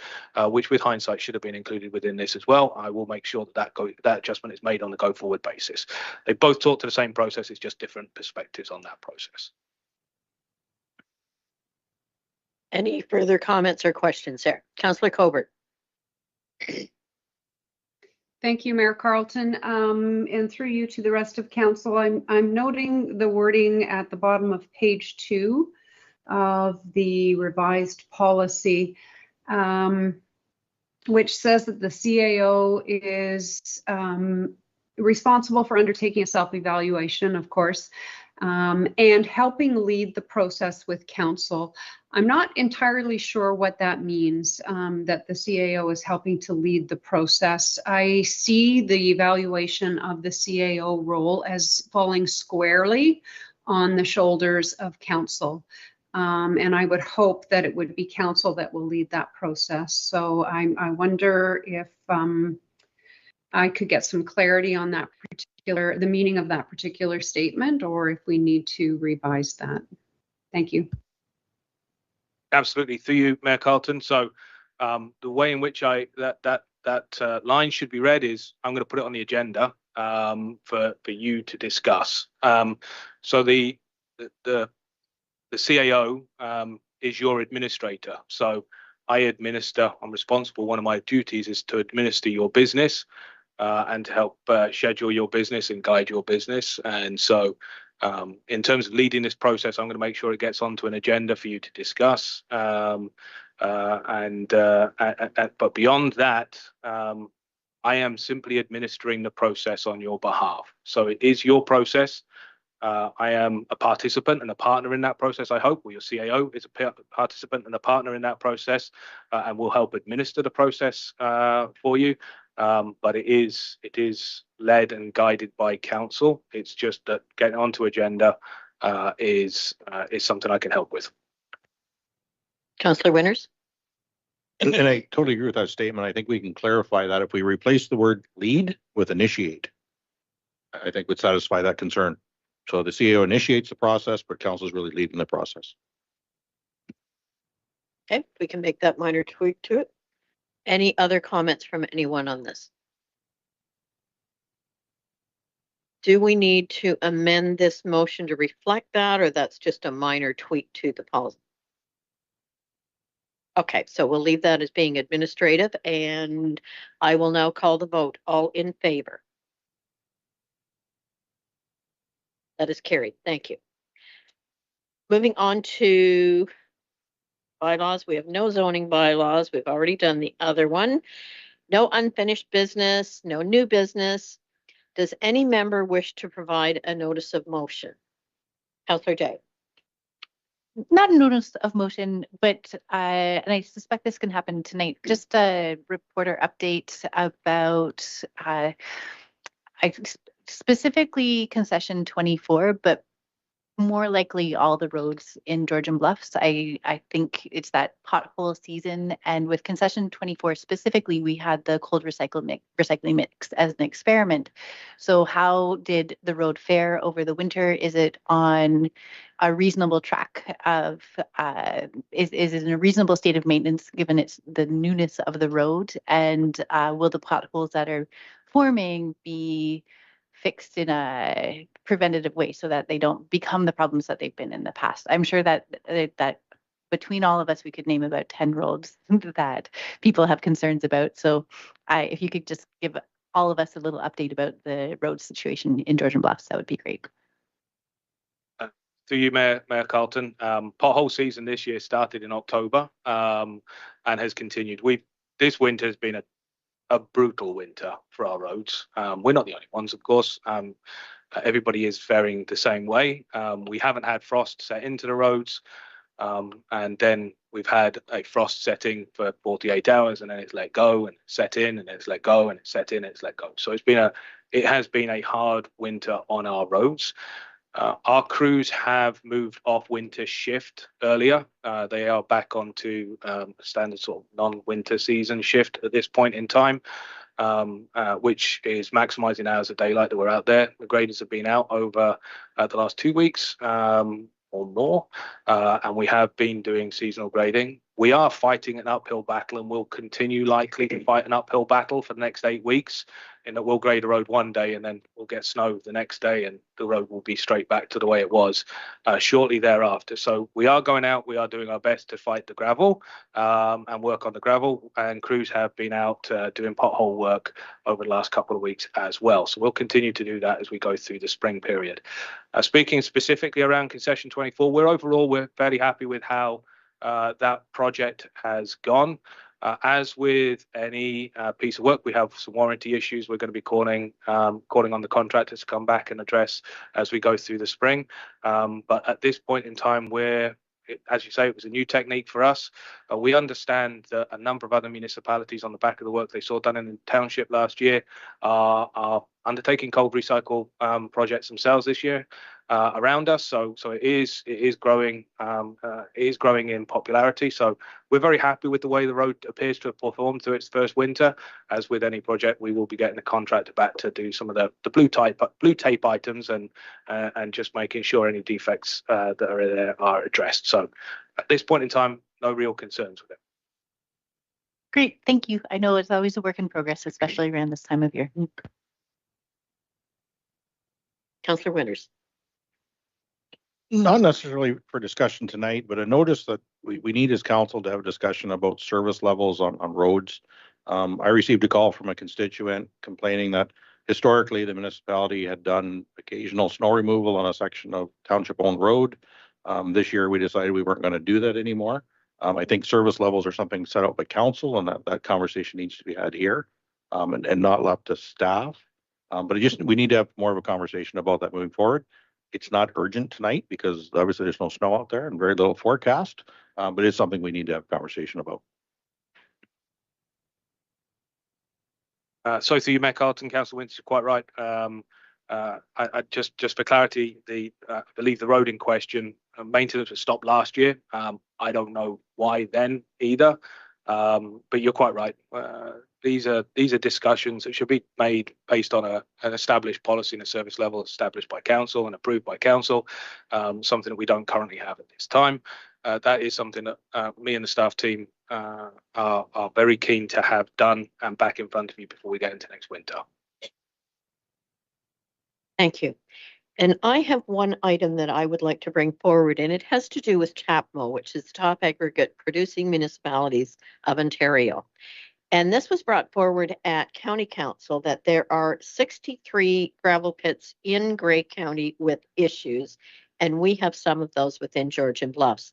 which with hindsight should have been included within this as well. I will make sure that that adjustment is made on the go-forward basis. They both talk to the same process, it's just different perspectives on that process. Any further comments or questions there? Councillor Colbert. Thank you, Mayor Carlton. And through you to the rest of council, I'm noting the wording at the bottom of page 2 of the revised policy, which says that the CAO is responsible for undertaking a self-evaluation, of course, and helping lead the process with council. I'm not entirely sure what that means, that the CAO is helping to lead the process. I see the evaluation of the CAO role as falling squarely on the shoulders of council. And I would hope that it would be council that will lead that process. So I wonder if I could get some clarity on that the meaning of that particular statement, or if we need to revise that. Thank you. Absolutely, through you, Mayor Carlton. So the way in which that line should be read is, I'm going to put it on the agenda for you to discuss. So the CAO is your administrator. So I'm responsible. One of my duties is to administer your business and to help schedule your business and guide your business. And so in terms of leading this process, I'm going to make sure it gets onto an agenda for you to discuss. But beyond that, I am simply administering the process on your behalf. So it is your process. I am a participant and a partner in that process, I hope. Well, your CAO is a participant and a partner in that process, and will help administer the process for you. But it is led and guided by council. It's just that getting onto agenda is something I can help with. Councillor Winters. And I totally agree with that statement. I think we can clarify that if we replace the word lead with initiate, I think would satisfy that concern. So the CAO initiates the process, but council is really leading the process. Okay, we can make that minor tweak to it. Any other comments from anyone on this? Do we need to amend this motion to reflect that, or that's just a minor tweak to the policy? Okay, so we'll leave that as being administrative, and I will now call the vote. All in favor? That is carried. Thank you. Moving on to bylaws. We have no zoning bylaws. We've already done the other one. No unfinished business, no new business. Does any member wish to provide a notice of motion? Councillor Day. Not a notice of motion, but and I suspect this can happen tonight. Just a reporter update about specifically concession 24, but more likely all the roads in Georgian Bluffs. I think it's that pothole season, and with concession 24 specifically, we had the cold recycling mix as an experiment. So how did the road fare over the winter? Is it on a reasonable track of is it in a reasonable state of maintenance given it's the newness of the road? And will the potholes that are forming be fixed in a preventative way so that they don't become the problems that they've been in the past? I'm sure that between all of us, we could name about 10 roads that people have concerns about. So if you could just give all of us a little update about the road situation in Georgian Bluffs, that would be great. Through you, Mayor Carlton, pothole season this year started in October and has continued. This winter has been a brutal winter for our roads. We're not the only ones, of course. Everybody is faring the same way. We haven't had frost set into the roads, and then we've had a frost setting for 48 hours, and then it's let go and set in, and then it's let go and it's set in and it's let go. So it has been a hard winter on our roads. Our crews have moved off winter shift earlier. They are back onto standard sort of non-winter season shift at this point in time, which is maximizing hours of daylight that we're out there. The graders have been out over the last 2 weeks or more, and we have been doing seasonal grading. We are fighting an uphill battle and will continue likely to fight an uphill battle for the next 8 weeks, in that we'll grade a road one day and then we'll get snow the next day and the road will be straight back to the way it was shortly thereafter. So we are going out, we are doing our best to fight the gravel and work on the gravel, and crews have been out doing pothole work over the last couple of weeks as well. So we'll continue to do that as we go through the spring period. Speaking specifically around concession 24, we're fairly happy with how that project has gone. As with any piece of work, we have some warranty issues we're going to be calling on the contractors to come back and address as we go through the spring. But at this point in time, as you say, it was a new technique for us. We understand that a number of other municipalities on the back of the work they saw done in the township last year are undertaking cold recycle projects themselves this year around us. So it is growing in popularity. So we're very happy with the way the road appears to have performed through its first winter. As with any project, we will be getting the contractor back to do some of the blue tape items and just making sure any defects that are there are addressed. So at this point in time, no real concerns with it. Great, thank you. I know it's always a work in progress, especially around this time of year. Councillor Winters. Not necessarily for discussion tonight, but I noticed that we need as council to have a discussion about service levels on roads. I received a call from a constituent complaining that historically the municipality had done occasional snow removal on a section of township owned road. This year we decided we weren't going to do that anymore. I think service levels are something set out by council, and that conversation needs to be had here and not left to staff. But we need to have more of a conversation about that moving forward. It's not urgent tonight because obviously there's no snow out there and very little forecast, but it's something we need to have a conversation about. So through you, Mayor Carlton, Councillor Winters, you're quite right. I just for clarity, I believe the road in question, maintenance was stopped last year. I don't know why then either, but you're quite right. These are discussions that should be made based on an established policy and a service level established by council and approved by council, something that we don't currently have at this time. That is something that me and the staff team are very keen to have done and back in front of you before we get into next winter. Thank you. And I have one item that I would like to bring forward, and it has to do with TAPMO, which is the Top Aggregate Producing Municipalities of Ontario. And this was brought forward at County Council that there are 63 gravel pits in Grey County with issues, and we have some of those within Georgian Bluffs.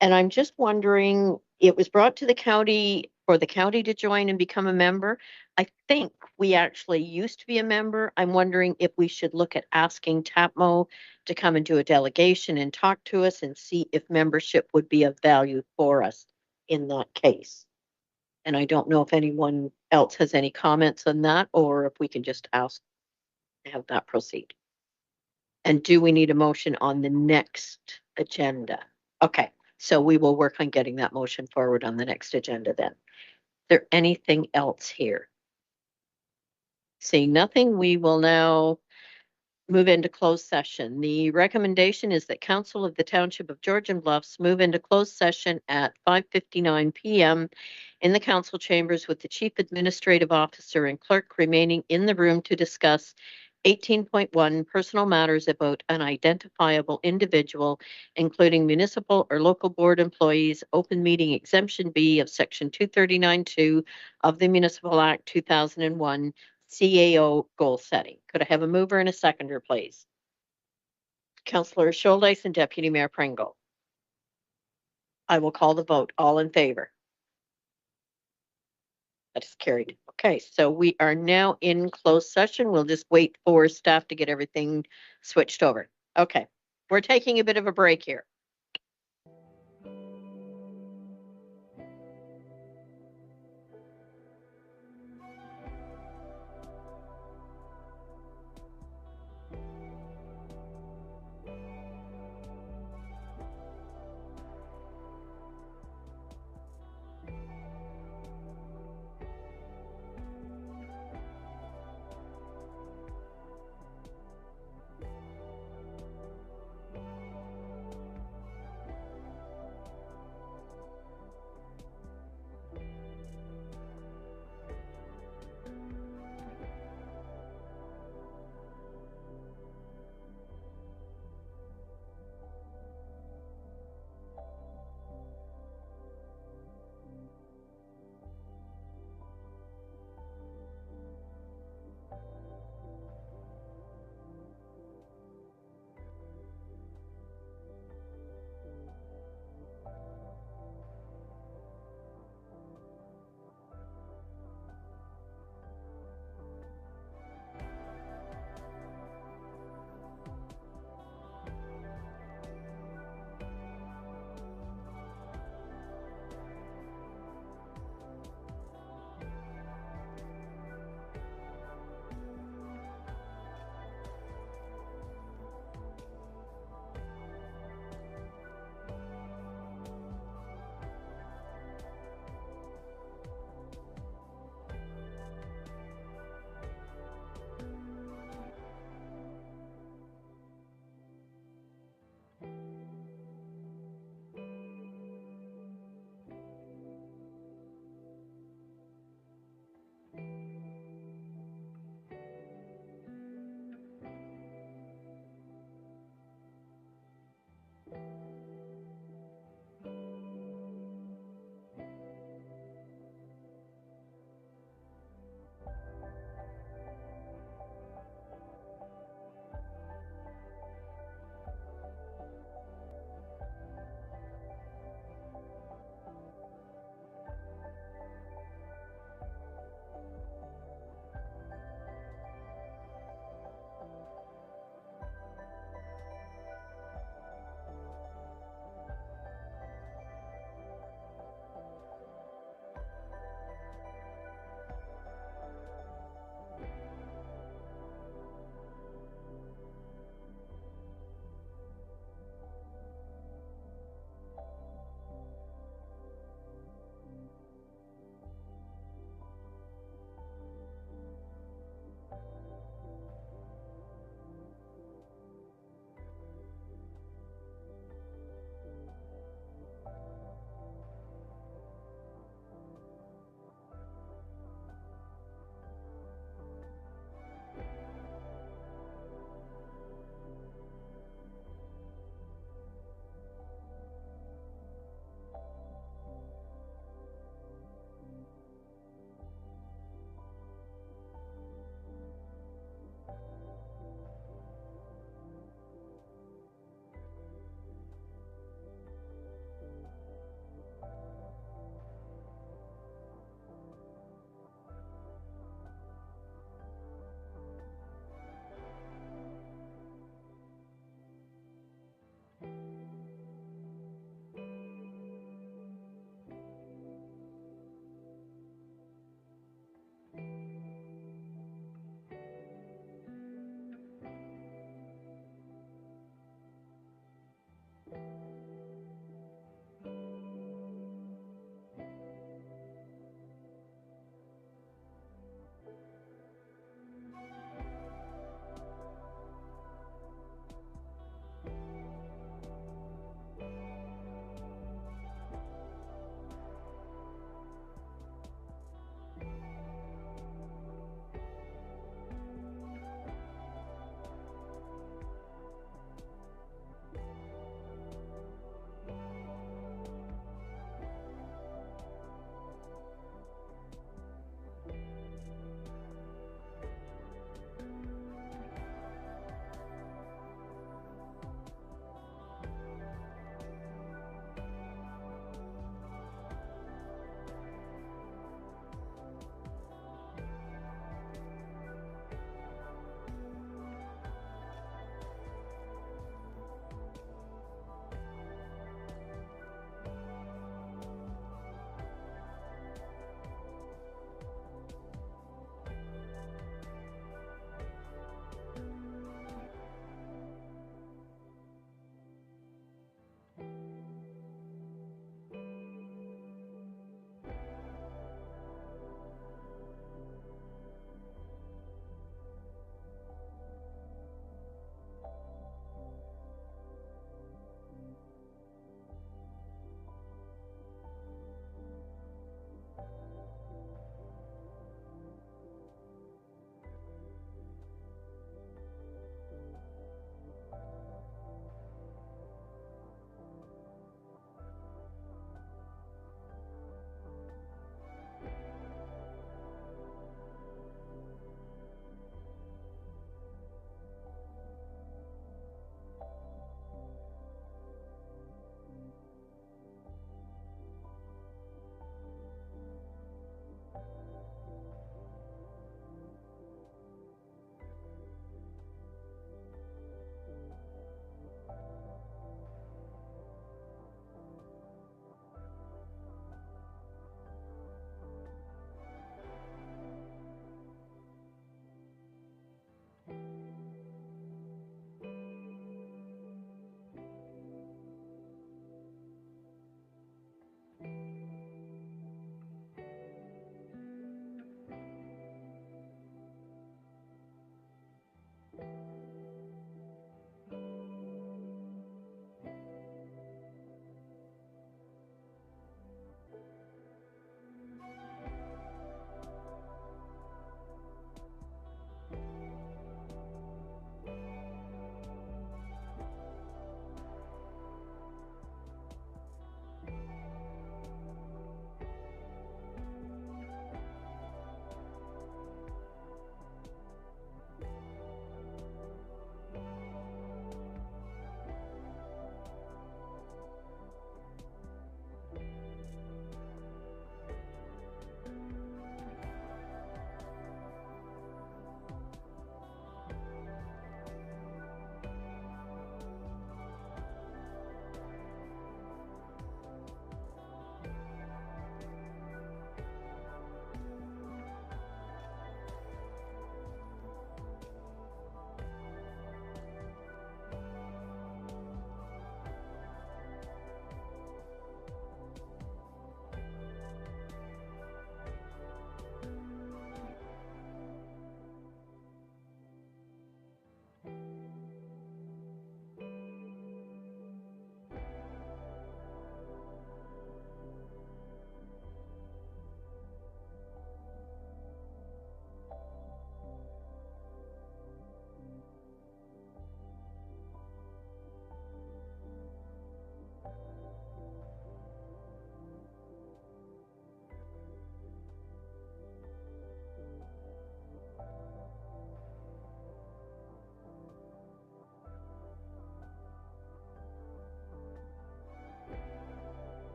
And I'm just wondering, it was brought to the county for the county to join and become a member. I think we actually used to be a member. I'm wondering if we should look at asking TAPMO to come and do a delegation and talk to us and see if membership would be of value for us in that case. And I don't know if anyone else has any comments on that, or if we can just ask to have that proceed. And do we need a motion on the next agenda? Okay, so we will work on getting that motion forward on the next agenda then. Is there anything else here? Seeing nothing, we will now move into closed session. The recommendation is that Council of the Township of Georgian Bluffs move into closed session at 5:59 p.m. in the council chambers, with the Chief Administrative Officer and Clerk remaining in the room to discuss 18.1 personal matters about an identifiable individual, including municipal or local board employees, open meeting exemption B of section 239(2) of the Municipal Act 2001, CAO goal setting. Could I have a mover and a seconder, please? Councillor Schuldeis and Deputy Mayor Pringle. I will call the vote. All in favor? That is carried. Okay, so we are now in closed session. We'll just wait for staff to get everything switched over. Okay, we're taking a bit of a break here.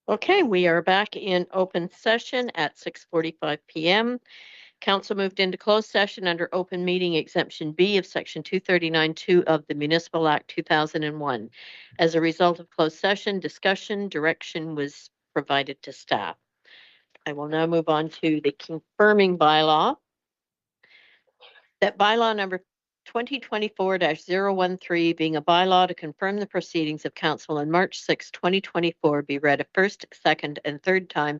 Okay, we are back in open session at 6:45 PM. Council moved into closed session under open meeting exemption B of section 239(2) of the Municipal Act 2001. As a result of closed session, discussion, direction was provided to staff. I will now move on to the confirming bylaw. That bylaw number 2024-013 being a bylaw to confirm the proceedings of council on March 6, 2024 be read a first, second, and third time,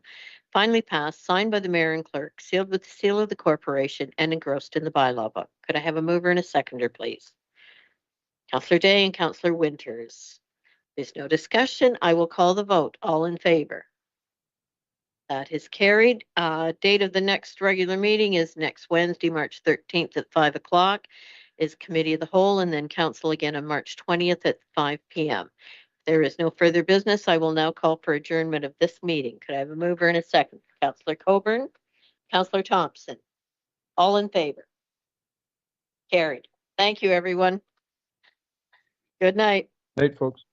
finally passed, signed by the mayor and clerk, sealed with the seal of the corporation, and engrossed in the bylaw book. Could I have a mover and a seconder, please? Councillor Day and Councillor Winters. There's no discussion. I will call the vote. All in favor? That is carried. Date of the next regular meeting is next Wednesday, March 13th at 5 o'clock. Is Committee of the Whole, and then Council again on March 20th at 5 PM. If there is no further business, I will now call for adjournment of this meeting. Could I have a mover and a second? Councillor Coburn, Councillor Thompson. All in favor? Carried. Thank you, everyone. Good night. Night, folks.